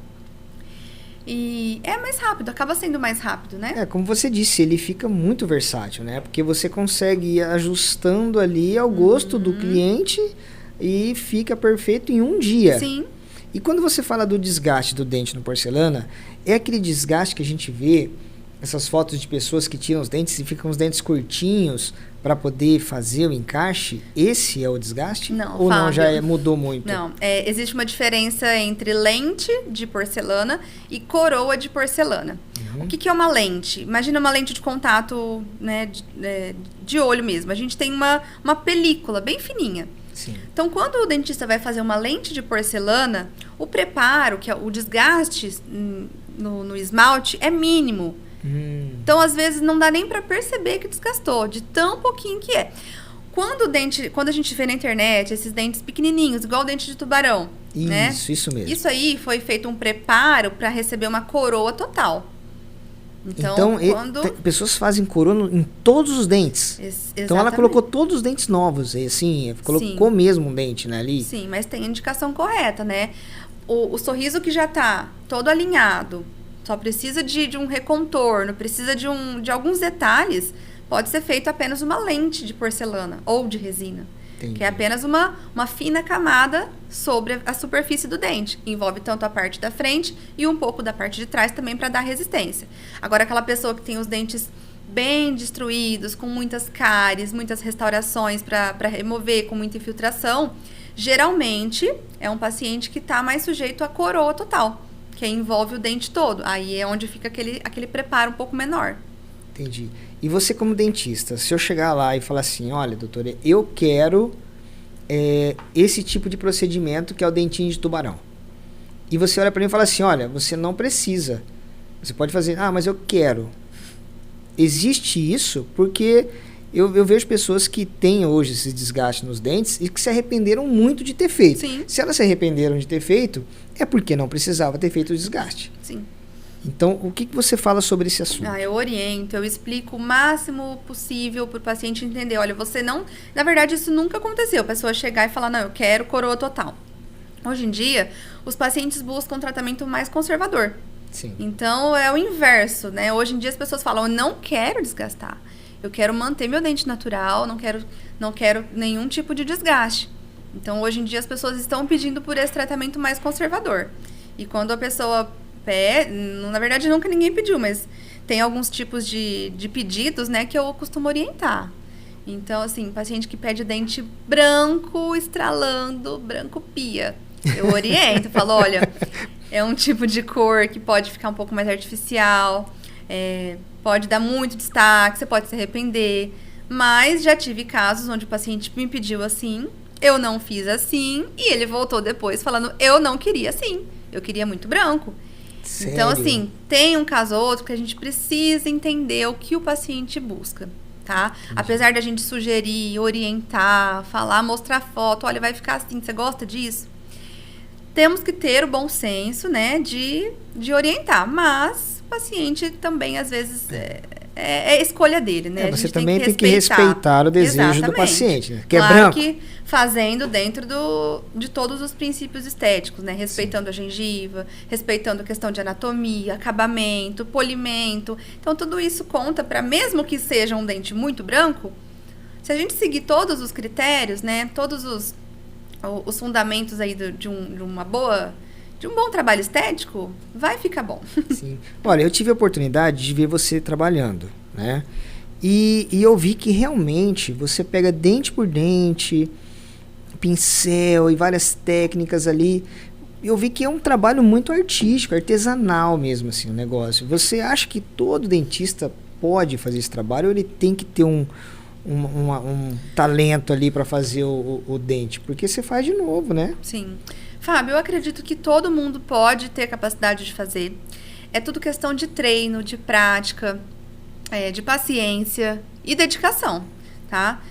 E é mais rápido, acaba sendo mais rápido, né?
Como você disse, ele fica muito versátil, né? Porque você consegue ir ajustando ali ao gosto do cliente e fica perfeito em um dia.
Sim.
E quando você fala do desgaste do dente no porcelana, é aquele desgaste que a gente vê, essas fotos de pessoas que tiram os dentes e ficam os dentes curtinhos para poder fazer o encaixe? Esse é o desgaste?
Não,
ou
Fábio,
não, já mudou muito?
Não, existe uma diferença entre lente de porcelana e coroa de porcelana. O que é uma lente? Imagina uma lente de contato, né, de olho mesmo. A gente tem uma película bem fininha.
Sim.
Então, quando o dentista vai fazer uma lente de porcelana, o preparo, que é o desgaste no esmalte, é mínimo. Então, às vezes, não dá nem para perceber que desgastou, de tão pouquinho que é. Quando a gente vê na internet esses dentes pequenininhos, igual o dente de tubarão, né?
Isso mesmo.
Isso aí foi feito um preparo para receber uma coroa total. Então
pessoas fazem coroa em todos os dentes. Então ela colocou todos os dentes novos, assim, colocou mesmo um dente, né, ali.
Sim, mas tem a indicação correta, né? O sorriso que já tá todo alinhado, só precisa de um recontorno, precisa de alguns detalhes, pode ser feito apenas uma lente de porcelana ou de resina. Entendi. Que é apenas uma fina camada sobre a superfície do dente. Envolve tanto a parte da frente e um pouco da parte de trás também para dar resistência. Agora, aquela pessoa que tem os dentes bem destruídos, com muitas cáries, muitas restaurações para remover, com muita infiltração, geralmente é um paciente que está mais sujeito à coroa total, que envolve o dente todo. Aí é onde fica aquele preparo um pouco menor.
Entendi. E você como dentista, se eu chegar lá e falar assim, olha, doutora, eu quero esse tipo de procedimento que é o dentinho de tubarão. E você olha para mim e fala assim, olha, você não precisa. Você pode fazer, mas eu quero. Existe isso porque eu vejo pessoas que têm hoje esse desgaste nos dentes e que se arrependeram muito de ter feito.
Sim.
Se elas se arrependeram de ter feito, é porque não precisava ter feito o desgaste.
Sim.
Então, o que você fala sobre esse assunto?
Eu oriento, eu explico o máximo possível para o paciente entender. Olha, você não... Na verdade, isso nunca aconteceu. A pessoa chegar e falar, não, eu quero coroa total. Hoje em dia, os pacientes buscam um tratamento mais conservador.
Sim.
Então, é o inverso, né? Hoje em dia, as pessoas falam, eu não quero desgastar. Eu quero manter meu dente natural, não quero nenhum tipo de desgaste. Então, hoje em dia, as pessoas estão pedindo por esse tratamento mais conservador. E quando a pessoa pede... Na verdade, nunca ninguém pediu, mas tem alguns tipos de pedidos, né, que eu costumo orientar. Então, assim, paciente que pede dente branco, estralando, branco pia. Eu oriento, falo, olha, é um tipo de cor que pode ficar um pouco mais artificial, pode dar muito destaque, você pode se arrepender. Mas já tive casos onde o paciente me pediu assim, eu não fiz assim, e ele voltou depois falando, eu não queria assim, eu queria muito branco.
Sério?
Então, assim, tem um caso ou outro que a gente precisa entender o que o paciente busca. Tá? Apesar da gente sugerir, orientar, falar, mostrar foto, olha, vai ficar assim, você gosta disso? Temos que ter o bom senso, né, de orientar, mas o paciente também, às vezes, é escolha dele, né?
Você também tem que respeitar o desejo do paciente, né? Que
claro,
é branco.
Que fazendo dentro de todos os princípios estéticos, né? Respeitando a gengiva, respeitando a questão de anatomia, acabamento, polimento. Então, tudo isso conta para, mesmo que seja um dente muito branco, se a gente seguir todos os critérios, né? Todos os fundamentos aí de um bom trabalho estético, vai ficar bom.
Sim. Olha, eu tive a oportunidade de ver você trabalhando, né? E eu vi que realmente você pega dente por dente, pincel e várias técnicas ali. Eu vi que é um trabalho muito artístico, artesanal mesmo, assim, o negócio. Você acha que todo dentista pode fazer esse trabalho ou ele tem que ter um talento ali para fazer o dente? Porque você faz de novo, né?
Sim. Fábio, eu acredito que todo mundo pode ter capacidade de fazer. É tudo questão de treino, de prática, de paciência e dedicação, tá?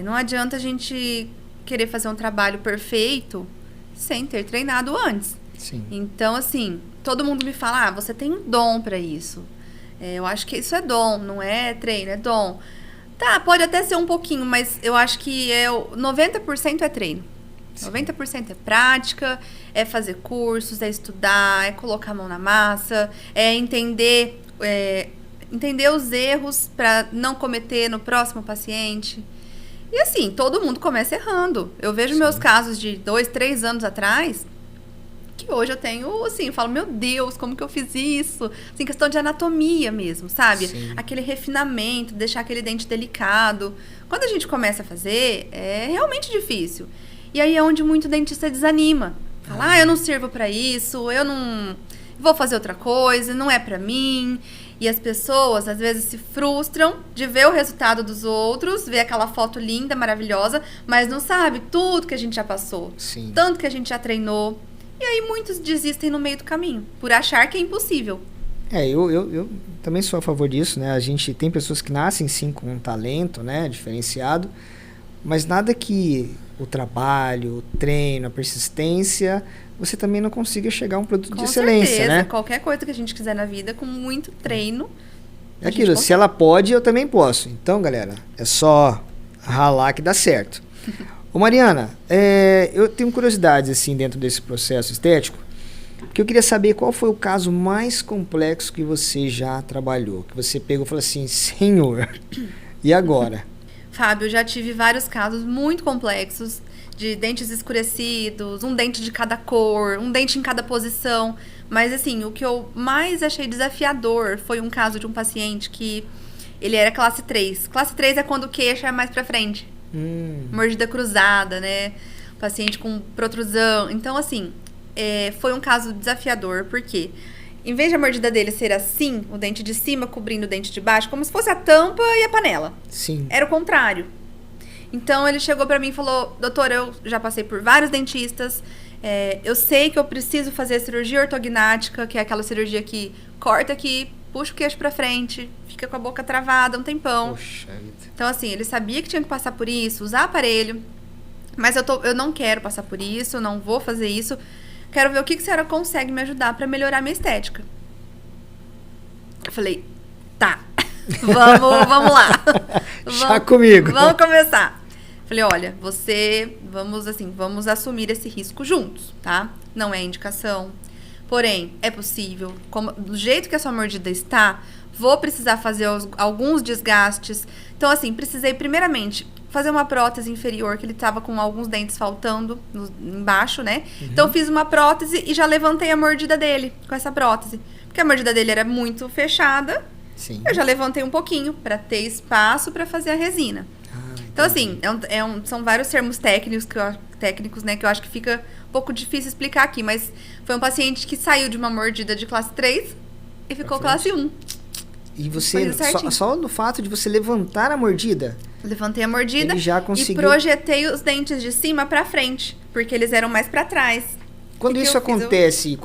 Não adianta a gente querer fazer um trabalho perfeito sem ter treinado antes.
Sim.
Então, assim, todo mundo me fala, você tem um dom para isso. Eu acho que isso é dom, não é treino, é dom. Tá, pode até ser um pouquinho, mas eu acho que 90% é treino. Sim. 90% é prática, é fazer cursos, é estudar, é colocar a mão na massa, é entender os erros para não cometer no próximo paciente. E assim, todo mundo começa errando. Eu vejo Sim. meus casos de 2, 3 anos atrás, que hoje eu tenho, assim, eu falo, meu Deus, como que eu fiz isso? Assim, questão de anatomia mesmo, sabe?
Sim.
Aquele refinamento, deixar aquele dente delicado. Quando a gente começa a fazer, é realmente difícil. E aí é onde muito dentista desanima. Fala, eu não sirvo pra isso, eu não vou fazer outra coisa, não é pra mim. E as pessoas, às vezes, se frustram de ver o resultado dos outros, ver aquela foto linda, maravilhosa, mas não sabe tudo que a gente já passou.
Sim.
Tanto que a gente já treinou. E aí muitos desistem no meio do caminho, por achar que é impossível.
Eu também sou a favor disso, né? A gente tem pessoas que nascem, sim, com um talento, né, diferenciado, mas nada que o trabalho, o treino, a persistência, você também não consiga chegar a um produto de excelência,
certeza,
né?
Qualquer coisa que a gente quiser na vida, com muito treino.
É aquilo, se ela pode, eu também posso. Então, galera, é só ralar que dá certo. Ô Mariana, eu tenho curiosidades assim dentro desse processo estético, porque eu queria saber qual foi o caso mais complexo que você já trabalhou, que você pegou e falou assim, senhor, e agora?
Fábio, eu já tive vários casos muito complexos, de dentes escurecidos, um dente de cada cor, um dente em cada posição. Mas, assim, o que eu mais achei desafiador foi um caso de um paciente que ele era classe 3. Classe 3 é quando o queixo é mais pra frente. Mordida cruzada, né? Paciente com protrusão. Então, assim, foi um caso desafiador, porque em vez de a mordida dele ser assim, o dente de cima cobrindo o dente de baixo, como se fosse a tampa e a panela.
Sim.
Era o contrário. Então, ele chegou pra mim e falou, doutora, eu já passei por vários dentistas, eu sei que eu preciso fazer a cirurgia ortognática, que é aquela cirurgia que corta aqui, puxa o queixo pra frente, fica com a boca travada um tempão.
Poxa vida.
Então, assim, ele sabia que tinha que passar por isso, usar aparelho, mas eu não quero passar por isso, não vou fazer isso. Quero ver o que a senhora consegue me ajudar pra melhorar minha estética. Eu falei, tá, vamos lá.
Chá comigo.
Vamos começar. Falei, olha, vamos assumir esse risco juntos, tá? Não é indicação. Porém, é possível. Do jeito que a sua mordida está, vou precisar fazer alguns desgastes. Então, assim, precisei primeiramente fazer uma prótese inferior, que ele tava com alguns dentes faltando embaixo, né? Uhum. Então, fiz uma prótese e já levantei a mordida dele com essa prótese. Porque a mordida dele era muito fechada.
Sim.
Eu já levantei um pouquinho para ter espaço para fazer a resina. Então, assim, são vários termos técnicos, né, que eu acho que fica um pouco difícil explicar aqui, mas foi um paciente que saiu de uma mordida de classe 3 e ficou classe 1.
E você, só no fato de você levantar a mordida?
Levantei a mordida
ele já conseguiu...
e projetei os dentes de cima para frente, porque eles eram mais para trás.
Quando isso acontece,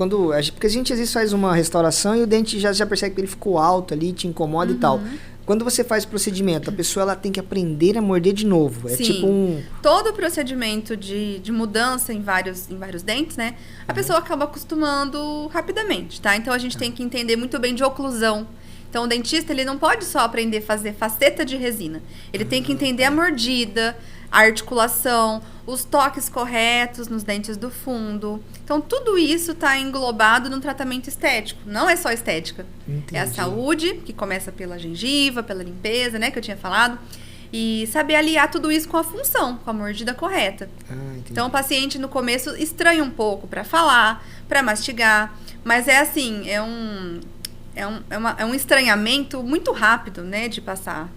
porque a gente às vezes faz uma restauração e o dente já percebe que ele ficou alto ali, te incomoda e tal. Quando você faz o procedimento, a pessoa ela tem que aprender a morder de novo. É tipo um...
Todo o procedimento de mudança em vários dentes, né? A pessoa acaba acostumando rapidamente, tá? Então, a gente tem que entender muito bem de oclusão. Então, o dentista, ele não pode só aprender a fazer faceta de resina. Ele tem que entender a mordida, a articulação, os toques corretos nos dentes do fundo. Então, tudo isso está englobado no tratamento estético. Não é só estética.
Entendi.
É a saúde, que começa pela gengiva, pela limpeza, né? Que eu tinha falado. E saber aliar tudo isso com a função, com a mordida correta. Então, o paciente, no começo, estranha um pouco para falar, para mastigar. Mas é assim, é um estranhamento muito rápido, né, de passar.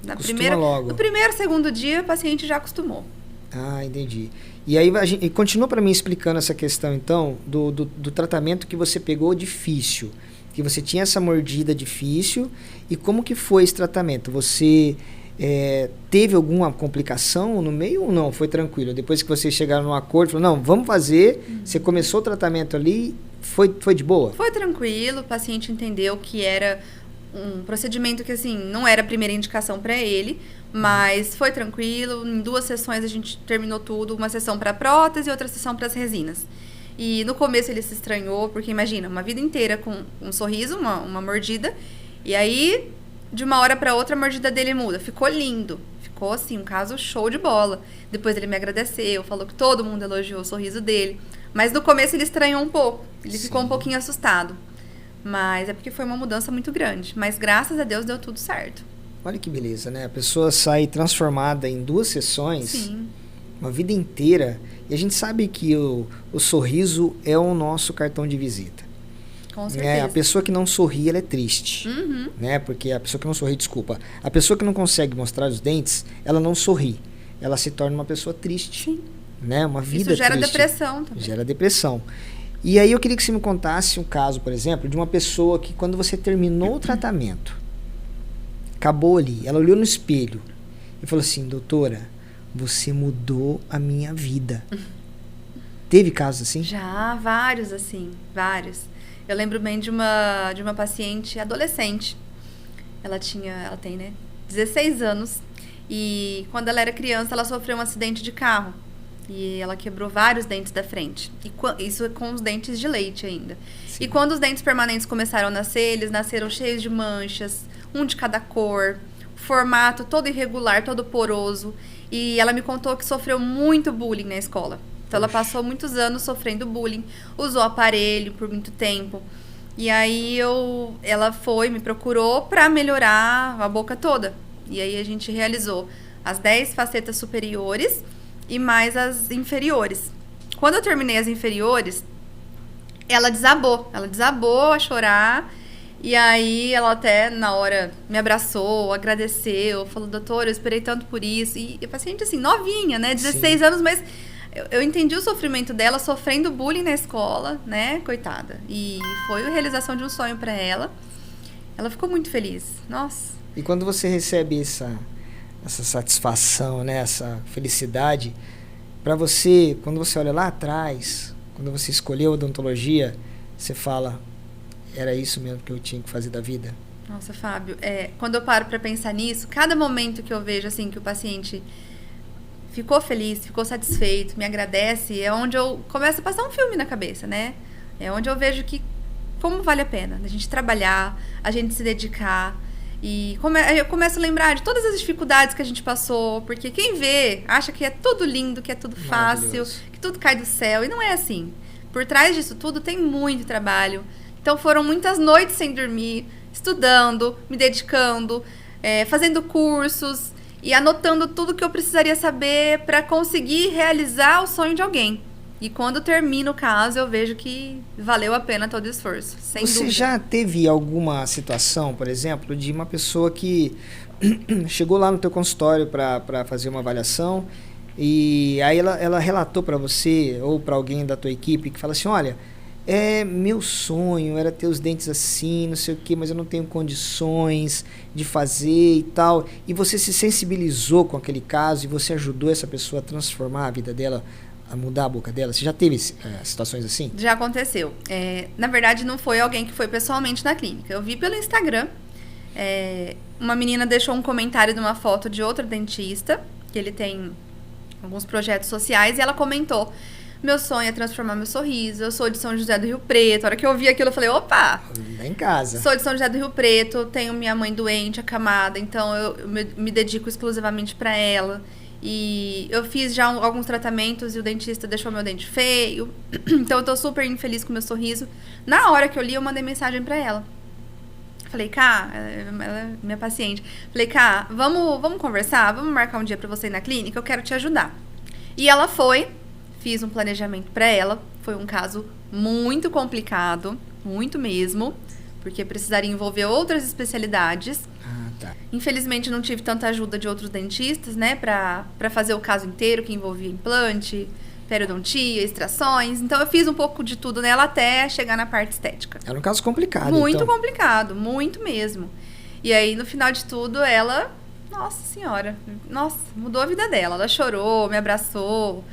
Logo.
No primeiro, segundo dia, o paciente já acostumou.
Entendi. E aí, e continua para mim explicando essa questão, então, do tratamento que você pegou difícil. Que você tinha essa mordida difícil. E como que foi esse tratamento? Você teve alguma complicação no meio ou não? Foi tranquilo? Depois que vocês chegaram num acordo, falou, não, vamos fazer. Você começou o tratamento ali, foi de boa?
Foi tranquilo, o paciente entendeu que era um procedimento que, assim, não era a primeira indicação para ele, mas foi tranquilo. Em 2 sessões a gente terminou tudo, uma sessão para prótese e outra sessão para as resinas. E no começo ele se estranhou, porque imagina, uma vida inteira com um sorriso, uma mordida, e aí de uma hora para outra a mordida dele muda. Ficou lindo, ficou assim, um caso show de bola. Depois ele me agradeceu, falou que todo mundo elogiou o sorriso dele. Mas no começo ele estranhou um pouco, ele ficou um pouquinho assustado. Mas é porque foi uma mudança muito grande. Mas graças a Deus deu tudo certo.
Olha que beleza, né? A pessoa sai transformada em 2 sessões,
Sim.
Uma vida inteira. E a gente sabe que o sorriso é o nosso cartão de visita.
Com certeza.
A pessoa que não sorri, ela é triste. Né? Porque a pessoa que não sorri, a pessoa que não consegue mostrar os dentes, ela não sorri. Ela se torna uma pessoa triste.
Sim.
Né? Uma vida
Isso gera
triste.
depressão também.
Gera depressão. E aí eu queria que você me contasse um caso, por exemplo, de uma pessoa que quando você terminou o tratamento, acabou ali, ela olhou no espelho e falou assim, doutora, você mudou a minha vida. Teve casos assim?
Já, vários assim, vários. Eu lembro bem de uma paciente adolescente. Ela tem, né, 16 anos. E quando ela era criança, ela sofreu um acidente de carro. E ela quebrou vários dentes da frente. E isso com os dentes de leite ainda. Sim. E quando os dentes permanentes começaram a nascer, eles nasceram cheios de manchas, um de cada cor, formato todo irregular, todo poroso. E ela me contou que sofreu muito bullying na escola. Então ela passou muitos anos sofrendo bullying, usou aparelho por muito tempo. E aí ela me procurou para melhorar a boca toda. E aí a gente realizou as 10 facetas superiores e mais as inferiores. Quando eu terminei as inferiores, ela desabou a chorar. E aí ela até na hora me abraçou, agradeceu, falou, doutora, eu esperei tanto por isso. E a paciente assim, novinha, né, 16 anos, mas eu entendi o sofrimento dela, sofrendo bullying na escola, né, coitada. E foi a realização de um sonho para ela. Ela ficou muito feliz, nossa.
E quando você recebe essa satisfação, né? Essa felicidade. Para você, quando você olha lá atrás, quando você escolheu a odontologia, você fala, era isso mesmo que eu tinha que fazer da vida?
Nossa, Fábio, quando eu paro para pensar nisso, cada momento que eu vejo assim que o paciente ficou feliz, ficou satisfeito, me agradece, é onde eu começo a passar um filme na cabeça, né? É onde eu vejo que como vale a pena a gente trabalhar, a gente se dedicar. E eu começo a lembrar de todas as dificuldades que a gente passou, porque quem vê acha que é tudo lindo, que é tudo fácil, que tudo cai do céu, e não é assim. Por trás disso tudo tem muito trabalho. Então foram muitas noites sem dormir, estudando, me dedicando, fazendo cursos e anotando tudo que eu precisaria saber para conseguir realizar o sonho de alguém. E quando termina o caso, eu vejo que valeu a pena todo o esforço, sem dúvida.
Você já teve alguma situação, por exemplo, de uma pessoa que chegou lá no teu consultório para fazer uma avaliação e aí ela relatou para você ou para alguém da tua equipe que fala assim, olha, meu sonho era ter os dentes assim, não sei o que, mas eu não tenho condições de fazer e tal. E você se sensibilizou com aquele caso e você ajudou essa pessoa a transformar a vida dela, a mudar a boca dela? Você já teve situações assim?
Já aconteceu. Na verdade, não foi alguém que foi pessoalmente na clínica. Eu vi pelo Instagram. Uma menina deixou um comentário de uma foto de outro dentista, que ele tem alguns projetos sociais, e ela comentou: meu sonho é transformar meu sorriso, eu sou de São José do Rio Preto. A hora que eu vi aquilo, eu falei, opa!
Lá em casa.
Sou de São José do Rio Preto, tenho minha mãe doente, acamada, então eu me dedico exclusivamente para ela. E eu fiz já alguns tratamentos e o dentista deixou meu dente feio. Então eu tô super infeliz com o meu sorriso. Na hora que eu li, eu mandei mensagem para ela. Falei, Cá, ela é minha paciente. Falei, Cá, vamos conversar? Vamos marcar um dia pra você ir na clínica? Eu quero te ajudar. E ela foi, fiz um planejamento pra ela. Foi um caso muito complicado, muito mesmo, porque precisaria envolver outras especialidades.
Tá.
Infelizmente não tive tanta ajuda de outros dentistas, né, pra fazer o caso inteiro, que envolvia implante, periodontia, extrações. Então eu fiz um pouco de tudo nela até chegar na parte estética.
Era um caso complicado,
muito
então.
complicado, muito mesmo. E aí, no final de tudo, ela, nossa senhora, mudou a vida dela. Ela chorou, me abraçou,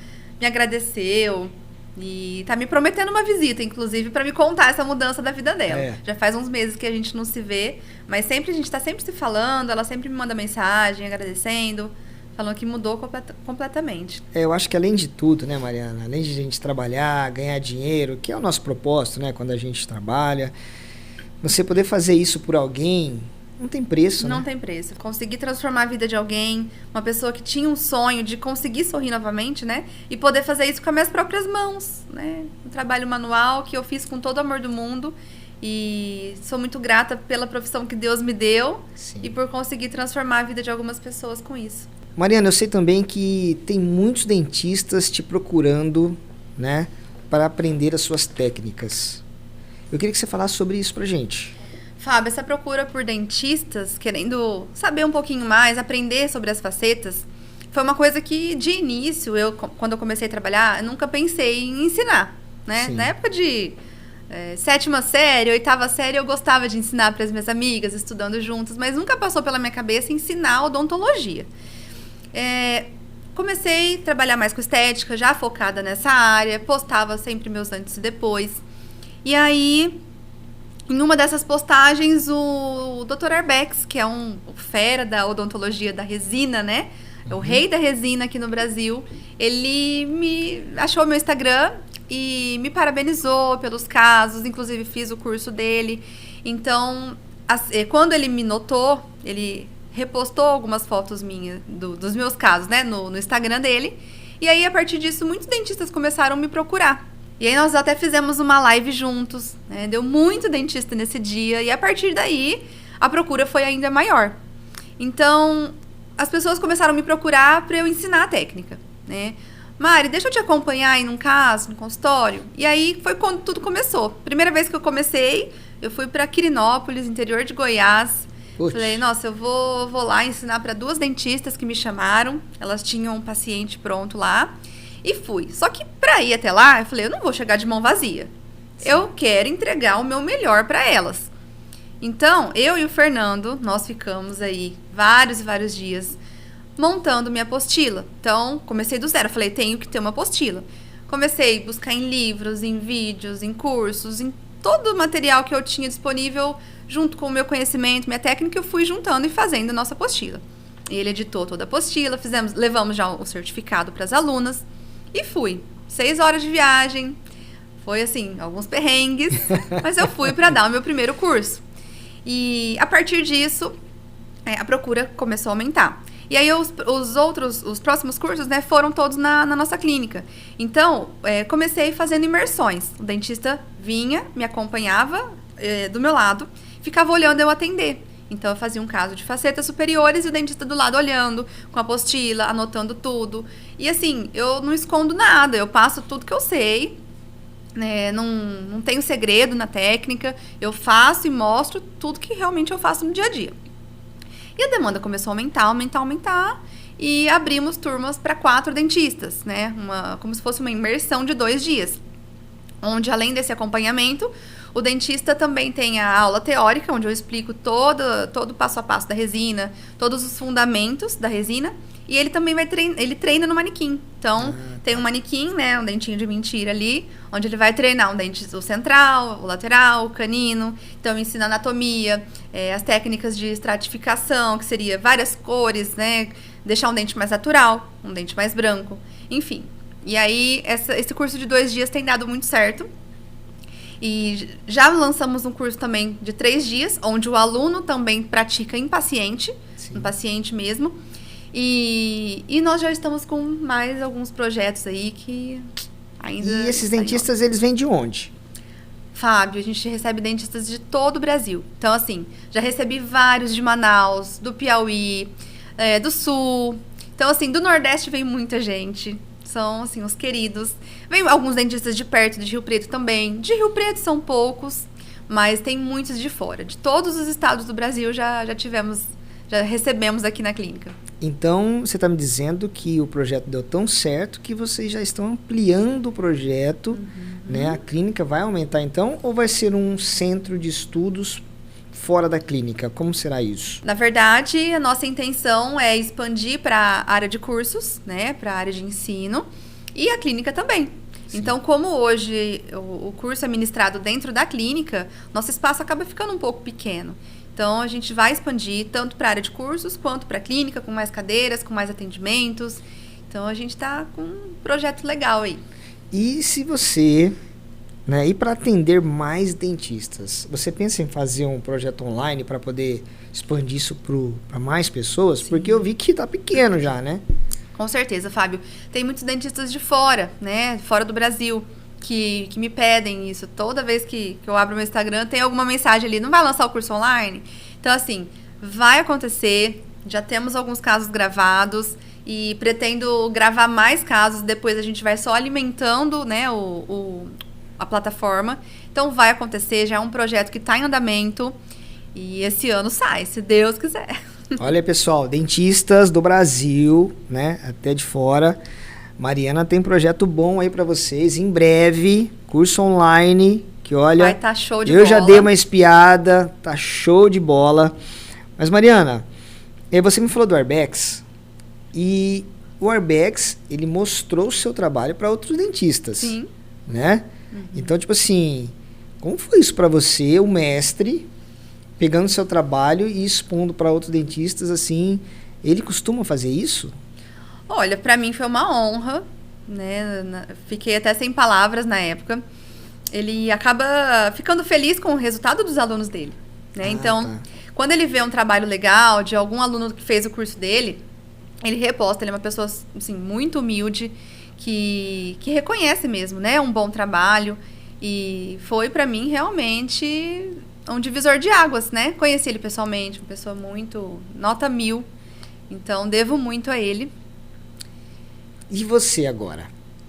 me agradeceu. E tá me prometendo uma visita, inclusive, pra me contar essa mudança da vida dela. Já faz uns meses que a gente não se vê, mas a gente tá sempre se falando, ela sempre me manda mensagem, agradecendo, falando que mudou completamente.
Eu acho que além de tudo, né, Mariana, além de a gente trabalhar, ganhar dinheiro, que é o nosso propósito, né, quando a gente trabalha, você poder fazer isso por alguém, não tem preço, né?
Não tem preço. Conseguir transformar a vida de alguém, uma pessoa que tinha um sonho de conseguir sorrir novamente, né? E poder fazer isso com as minhas próprias mãos, né? Um trabalho manual que eu fiz com todo o amor do mundo. E sou muito grata pela profissão que Deus me deu. Sim. E por conseguir transformar a vida de algumas pessoas com isso.
Mariana, eu sei também que tem muitos dentistas te procurando, né? Para aprender as suas técnicas. Eu queria que você falasse sobre isso pra gente.
Fábio, essa procura por dentistas, querendo saber um pouquinho mais, aprender sobre as facetas, foi uma coisa que, de início, quando eu comecei a trabalhar, eu nunca pensei em ensinar, né? Sim. Na época de 7ª série, 8ª série, eu gostava de ensinar para as minhas amigas, estudando juntas, mas nunca passou pela minha cabeça ensinar odontologia. Comecei a trabalhar mais com estética, já focada nessa área, postava sempre meus antes e depois. E aí, em uma dessas postagens, o Dr. Arbex, que é um fera da odontologia da resina, né? É o rei da resina aqui no Brasil. Ele me achou meu Instagram e me parabenizou pelos casos. Inclusive, fiz o curso dele. Então, quando ele me notou, ele repostou algumas fotos minhas, dos meus casos, né? No Instagram dele. E aí, a partir disso, muitos dentistas começaram a me procurar. E aí nós até fizemos uma live juntos, né? Deu muito dentista nesse dia. E a partir daí, a procura foi ainda maior. Então, as pessoas começaram a me procurar para eu ensinar a técnica, né? Mari, deixa eu te acompanhar aí num caso, no consultório. E aí foi quando tudo começou. Primeira vez que eu comecei, eu fui para Quirinópolis, interior de Goiás. Puxa. Falei, nossa, eu vou lá ensinar para 2 dentistas que me chamaram. Elas tinham um paciente pronto lá. E fui. Só que pra ir até lá, eu falei, eu não vou chegar de mão vazia. Sim. Eu quero entregar o meu melhor pra elas. Então, eu e o Fernando, nós ficamos aí vários e vários dias montando minha apostila. Então, comecei do zero. Falei, tenho que ter uma apostila. Comecei a buscar em livros, em vídeos, em cursos, em todo o material que eu tinha disponível, junto com o meu conhecimento, minha técnica, eu fui juntando e fazendo a nossa apostila. Ele editou toda a apostila, levamos já o certificado para as alunas e fui. 6 horas de viagem, foi assim, alguns perrengues, mas eu fui para dar o meu primeiro curso. E a partir disso, a procura começou a aumentar. E aí os próximos cursos, né, foram todos na nossa clínica. Então, comecei fazendo imersões. O dentista vinha, me acompanhava do meu lado, ficava olhando eu atender. Então, eu fazia um caso de facetas superiores e o dentista do lado olhando, com a apostila, anotando tudo. E assim, eu não escondo nada, eu passo tudo que eu sei, né? Não tenho segredo na técnica, eu faço e mostro tudo que realmente eu faço no dia a dia. E a demanda começou a aumentar, e abrimos turmas para 4 dentistas, né? Como se fosse uma imersão de 2 dias, onde além desse acompanhamento, o dentista também tem a aula teórica, onde eu explico todo o passo a passo da resina, todos os fundamentos da resina, e ele também ele treina no manequim. Então, tem um manequim, né, um dentinho de mentira ali, onde ele vai treinar o central, o lateral, o canino. Então, ensina anatomia, as técnicas de estratificação, que seria várias cores, né, deixar um dente mais natural, um dente mais branco, enfim. E aí, esse curso de 2 dias tem dado muito certo. E já lançamos um curso também de 3 dias, onde o aluno também pratica em paciente, em paciente mesmo. E nós já estamos com mais alguns projetos aí que ainda...
E esses dentistas, eles vêm de onde?
Fábio, a gente recebe dentistas de todo o Brasil. Então, assim, já recebi vários de Manaus, do Piauí, do Sul. Então, assim, do Nordeste vem muita gente. São, assim, os queridos. Vem alguns dentistas de perto, de Rio Preto também. De Rio Preto são poucos, mas tem muitos de fora. De todos os estados do Brasil já recebemos aqui na clínica.
Então, você está me dizendo que o projeto deu tão certo que vocês já estão ampliando o projeto, né? A clínica vai aumentar então, ou vai ser um centro de estudos fora da clínica? Como será isso?
Na verdade, a nossa intenção é expandir para a área de cursos, né? Para a área de ensino e a clínica também. Sim. Então, como hoje o curso é ministrado dentro da clínica, nosso espaço acaba ficando um pouco pequeno. Então, a gente vai expandir tanto para a área de cursos quanto para a clínica, com mais cadeiras, com mais atendimentos. Então, a gente está com um projeto legal aí.
E se você, né, ir para atender mais dentistas, você pensa em fazer um projeto online para poder expandir isso para mais pessoas? Sim. Porque eu vi que está pequeno já, né?
Com certeza, Fábio. Tem muitos dentistas de fora, né? Fora do Brasil. Que me pedem isso. Toda vez que eu abro meu Instagram, tem alguma mensagem ali, não vai lançar o curso online? Então, assim, vai acontecer, já temos alguns casos gravados e pretendo gravar mais casos, depois a gente vai só alimentando, né, a plataforma. Então, vai acontecer, já é um projeto que está em andamento e esse ano sai, se Deus quiser.
Olha, pessoal, dentistas do Brasil, né, até de fora, Mariana tem projeto bom aí pra vocês. Em breve, curso online, que olha...
Vai tá show de bola.
Eu já dei uma espiada, tá show de bola. Mas, Mariana, você me falou do Arbex. E o Arbex, ele mostrou o seu trabalho para outros dentistas.
Sim.
Né? Então, tipo assim, como foi isso pra você, o mestre, pegando o seu trabalho e expondo para outros dentistas, assim... Ele costuma fazer isso?
Olha, pra mim foi uma honra, né? Fiquei até sem palavras na época. Ele acaba ficando feliz com o resultado dos alunos dele, né? Então, quando ele vê um trabalho legal de algum aluno que fez o curso dele, ele reposta. Ele é uma pessoa, assim, muito humilde, que reconhece mesmo, né? Um bom trabalho. E foi pra mim realmente um divisor de águas, né? Conheci ele pessoalmente, uma pessoa muito nota 1000. Então, devo muito a ele.
E você agora?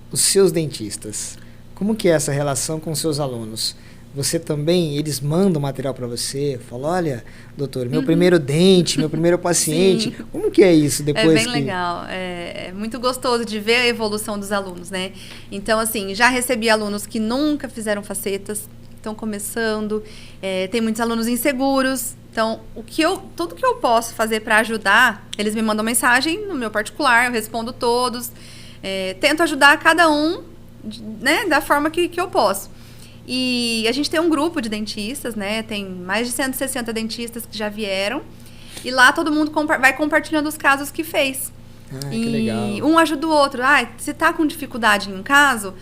Os seus dentistas? Como que é essa relação com os seus alunos? Você também, eles mandam material para você? Falam, olha, doutor, meu primeiro dente, meu primeiro paciente. Sim. Como que é isso depois?
É bem legal. É muito gostoso de ver a evolução dos alunos, né? Então, assim, já recebi alunos que nunca fizeram facetas, estão começando. Tem muitos alunos inseguros, Então, tudo que eu posso fazer para ajudar, eles me mandam mensagem no meu particular, eu respondo todos. Tento ajudar cada um, né, da forma que eu posso. E a gente tem um grupo de dentistas, né? Tem mais de 160 dentistas que já vieram. E lá todo mundo vai compartilhando os casos que fez.
Que legal.
Um ajuda o outro. Se tá com dificuldade em um caso,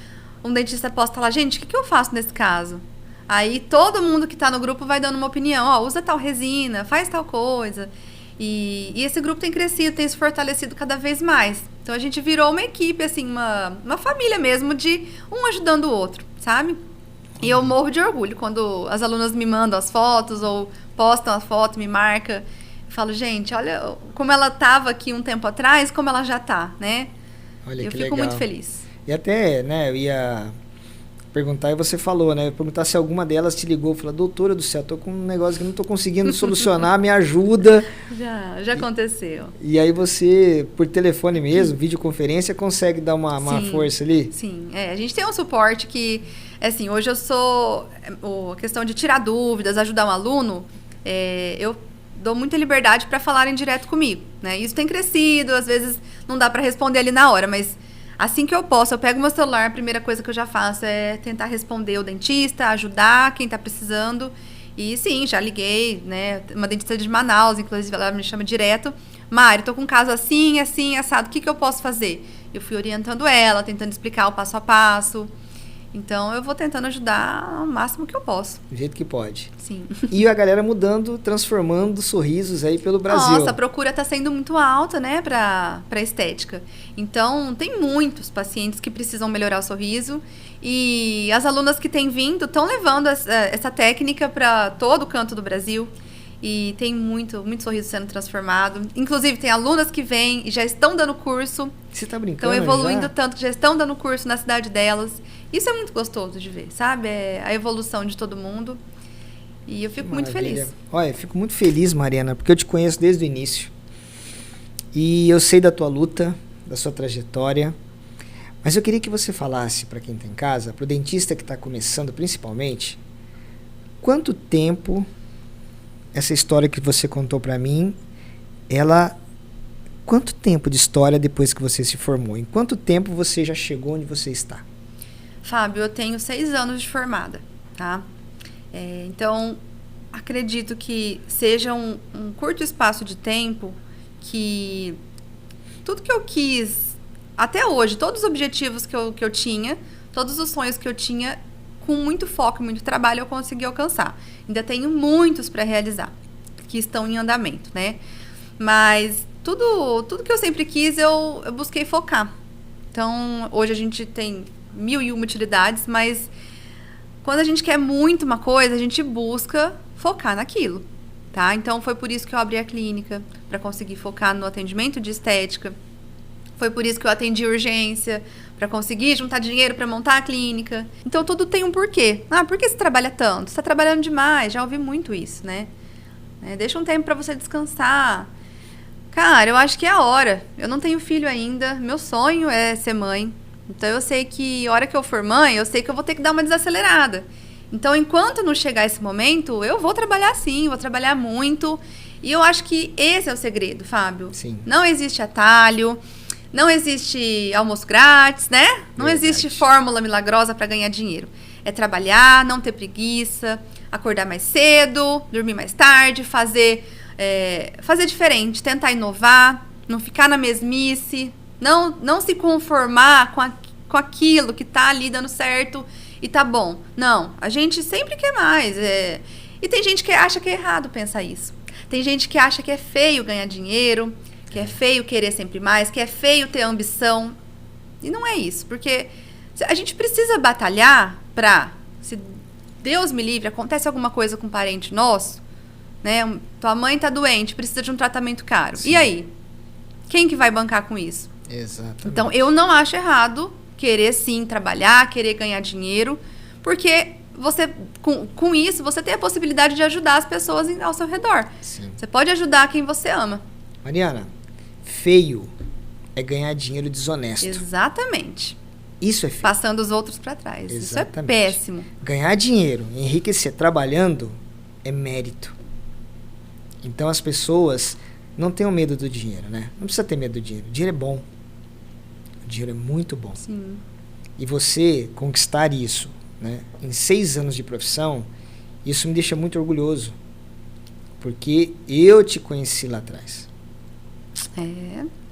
um dentista posta lá, gente, o que eu faço nesse caso? Aí todo mundo que tá no grupo vai dando uma opinião. Usa tal resina, faz tal coisa. E esse grupo tem crescido, tem se fortalecido cada vez mais. Então a gente virou uma equipe, assim, uma família mesmo, de um ajudando o outro, sabe? E eu morro de orgulho quando as alunas me mandam as fotos ou postam a foto, me marcam. Eu falo, gente, olha como ela estava aqui um tempo atrás, como ela já está, né?
Olha,
eu
que
fico
legal.
muito feliz.
E até, né, eu ia perguntar, e você falou, né? Perguntar se alguma delas te ligou, falou, doutora do céu, tô com um negócio que não tô conseguindo solucionar, me ajuda.
Já aconteceu.
E aí você, por telefone mesmo, videoconferência, consegue dar uma força ali?
Sim, a gente tem um suporte que, assim, hoje eu sou, a questão de tirar dúvidas, ajudar um aluno, eu dou muita liberdade para falarem direto comigo, né? Isso tem crescido, às vezes não dá para responder ali na hora, mas assim que eu posso, eu pego meu celular, a primeira coisa que eu já faço é tentar responder o dentista, ajudar quem está precisando. E sim, já liguei, né? Uma dentista de Manaus, inclusive, ela me chama direto. Mari, tô com um caso assim, assim, assado, o que eu posso fazer? Eu fui orientando ela, tentando explicar o passo a passo. Então, eu vou tentando ajudar ao máximo que eu posso.
Do jeito que pode.
Sim.
E a galera mudando, transformando sorrisos aí pelo Brasil.
Nossa, a procura está sendo muito alta, né, para estética. Então, tem muitos pacientes que precisam melhorar o sorriso. E as alunas que têm vindo estão levando essa técnica para todo o canto do Brasil. E tem muito sorriso sendo transformado. Inclusive, tem alunas que vêm e já estão dando curso.
Você tá brincando?
Estão evoluindo
já?
tanto que já estão dando curso na cidade delas. Isso é muito gostoso de ver, sabe? É a evolução de todo mundo. E eu fico muito feliz.
Olha, eu fico muito feliz, Mariana, porque eu te conheço desde o início. E eu sei da tua luta, da sua trajetória. Mas eu queria que você falasse para quem está em casa, para o dentista que está começando principalmente, quanto tempo essa história que você contou para mim, quanto tempo de história depois que você se formou? Em quanto tempo você já chegou onde você está?
Fábio, eu tenho 6 anos de formada, tá? Então, acredito que seja um curto espaço de tempo que tudo que eu quis, até hoje, todos os objetivos que eu tinha, todos os sonhos que eu tinha, com muito foco e muito trabalho, eu consegui alcançar. Ainda tenho muitos para realizar, que estão em andamento, né? Mas tudo que eu sempre quis, eu busquei focar. Então, hoje a gente tem 1001 utilidades, mas quando a gente quer muito uma coisa, a gente busca focar naquilo, tá? Então, foi por isso que eu abri a clínica, para conseguir focar no atendimento de estética. Foi por isso que eu atendi urgência, para conseguir juntar dinheiro para montar a clínica. Então, tudo tem um porquê. Por que você trabalha tanto? Você está trabalhando demais. Já ouvi muito isso, né? Deixa um tempo para você descansar. Cara, eu acho que é a hora. Eu não tenho filho ainda. Meu sonho é ser mãe. Então, eu sei que a hora que eu for mãe, eu sei que eu vou ter que dar uma desacelerada. Então, enquanto não chegar esse momento, eu vou trabalhar sim, vou trabalhar muito. E eu acho que esse é o segredo, Fábio.
Sim.
Não existe atalho, não existe almoço grátis, né? Não existe fórmula milagrosa para ganhar dinheiro. É trabalhar, não ter preguiça, acordar mais cedo, dormir mais tarde, fazer diferente, tentar inovar, não ficar na mesmice, não se conformar com aquilo que tá ali dando certo e tá bom. Não, a gente sempre quer mais. E tem gente que acha que é errado pensar isso. Tem gente que acha que é feio ganhar dinheiro, que é feio querer sempre mais, que é feio ter ambição. E não é isso, porque a gente precisa batalhar para, se Deus me livre, acontece alguma coisa com um parente nosso, né? Tua mãe tá doente, precisa de um tratamento caro. Sim. E aí? Quem que vai bancar com isso?
Exatamente.
Então, eu não acho errado querer, sim, trabalhar, querer ganhar dinheiro, porque você, com isso, você tem a possibilidade de ajudar as pessoas ao seu redor.
Sim. Você
pode ajudar quem você ama.
Mariana, feio é ganhar dinheiro desonesto.
Exatamente.
Isso é feio.
Passando os outros para trás. Exatamente. Isso é péssimo.
Ganhar dinheiro, enriquecer trabalhando, é mérito. Então as pessoas não tenham medo do dinheiro, né? Não precisa ter medo do dinheiro. O dinheiro é bom. O dinheiro é muito bom.
Sim.
E você conquistar isso, né, em 6 anos de profissão, isso me deixa muito orgulhoso. Porque eu te conheci lá atrás.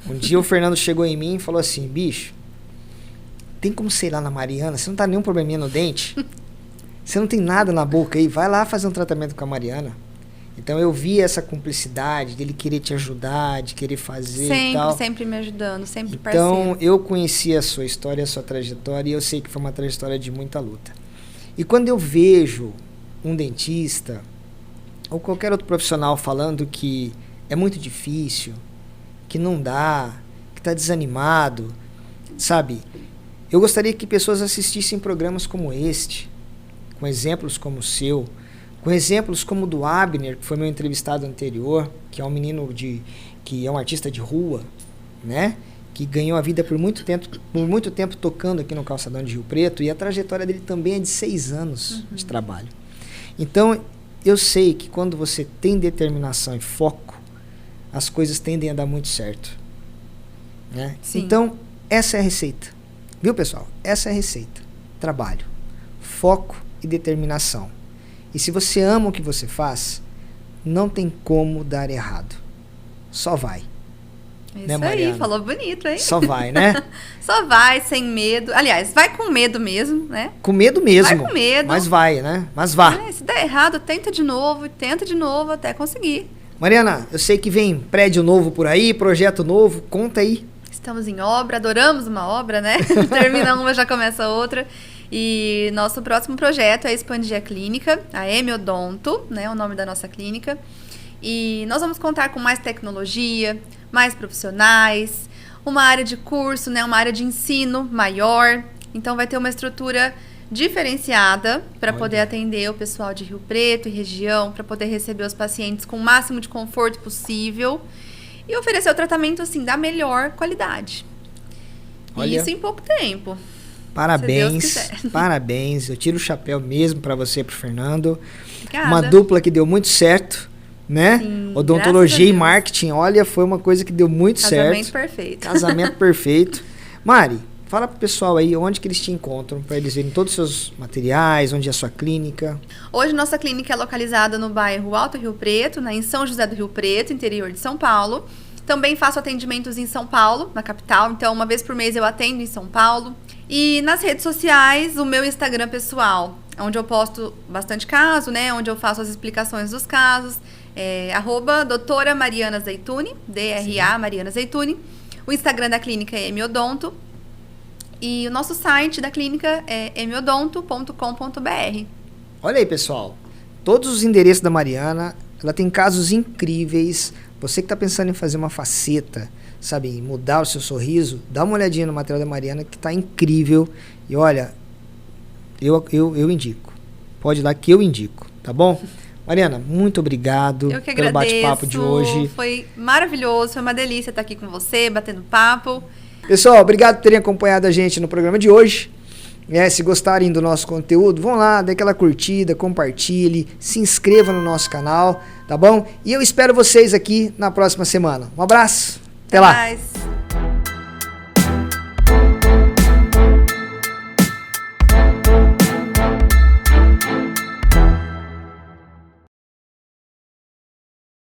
Um dia o Fernando chegou em mim e falou assim, bicho, tem como ser lá na Mariana? Você não tá nenhum probleminha no dente? Você não tem nada na boca aí? Vai lá fazer um tratamento com a Mariana. Então eu vi essa cumplicidade dele querer te ajudar, de querer fazer e tal.
Sempre me ajudando, sempre parceiro.
Então eu conheci a sua história, a sua trajetória, e eu sei que foi uma trajetória de muita luta. E quando eu vejo um dentista ou qualquer outro profissional falando que é muito difícil, que não dá, que está desanimado, sabe? Eu gostaria que pessoas assistissem programas como este, com exemplos como o seu, com exemplos como o do Abner, que foi meu entrevistado anterior, que é um menino que é um artista de rua, né? Que ganhou a vida por muito tempo tocando aqui no Calçadão de Rio Preto, e a trajetória dele também é de 6 anos de trabalho. Então, eu sei que quando você tem determinação e foco, as coisas tendem a dar muito certo, né? Então, essa é a receita. Viu, pessoal? Essa é a receita. Trabalho, foco e determinação. E se você ama o que você faz, não tem como dar errado. Só vai.
Isso,
né,
aí, falou bonito, hein?
Só vai, né?
Só vai, sem medo. Aliás, vai com medo mesmo, né?
Com medo mesmo.
Vai com medo.
Mas vai, né? Mas vá.
Se der errado, tenta de novo até conseguir.
Mariana, eu sei que vem prédio novo por aí, projeto novo, conta aí.
Estamos em obra, adoramos uma obra, né? Termina uma, já começa outra. E nosso próximo projeto é expandir a clínica, a M-Odonto, né? O nome da nossa clínica. E nós vamos contar com mais tecnologia, mais profissionais, uma área de curso, né? Uma área de ensino maior. Então vai ter uma estrutura diferenciada para poder atender o pessoal de Rio Preto e região, para poder receber os pacientes com o máximo de conforto possível e oferecer o tratamento assim da melhor qualidade.
Olha,
e isso em pouco tempo.
Parabéns, parabéns. Eu tiro o chapéu mesmo para você e pro Fernando.
Obrigada.
Uma dupla que deu muito certo, né?
Sim,
odontologia e marketing, olha, foi uma coisa que deu muito certo.
Casamento perfeito.
Casamento perfeito. Mari, fala pro pessoal aí onde que eles te encontram, para eles verem todos os seus materiais, onde é a sua clínica.
Hoje nossa clínica é localizada no bairro Alto Rio Preto, né, em São José do Rio Preto, interior de São Paulo. Também faço atendimentos em São Paulo, na capital, então uma vez por mês eu atendo em São Paulo. E nas redes sociais, o meu Instagram pessoal, onde eu posto bastante caso, né, onde eu faço as explicações dos casos, é @doutora Mariana Zeituni, DRA Mariana Zeituni. O Instagram da clínica é M-Odonto. E o nosso site da clínica é modonto.com.br.
Olha aí, pessoal. Todos os endereços da Mariana, ela tem casos incríveis. Você que está pensando em fazer uma faceta, sabe, em mudar o seu sorriso, dá uma olhadinha no material da Mariana que está incrível. E olha, eu indico. Pode ir lá que eu indico, tá bom? Mariana, muito obrigado
eu que
pelo bate-papo de hoje.
Foi maravilhoso, foi uma delícia estar aqui com você, batendo papo.
Pessoal, obrigado por terem acompanhado a gente no programa de hoje. Se gostarem do nosso conteúdo, vão lá, dê aquela curtida, compartilhe, se inscreva no nosso canal, tá bom? E eu espero vocês aqui na próxima semana. Um abraço, até lá!
Mais.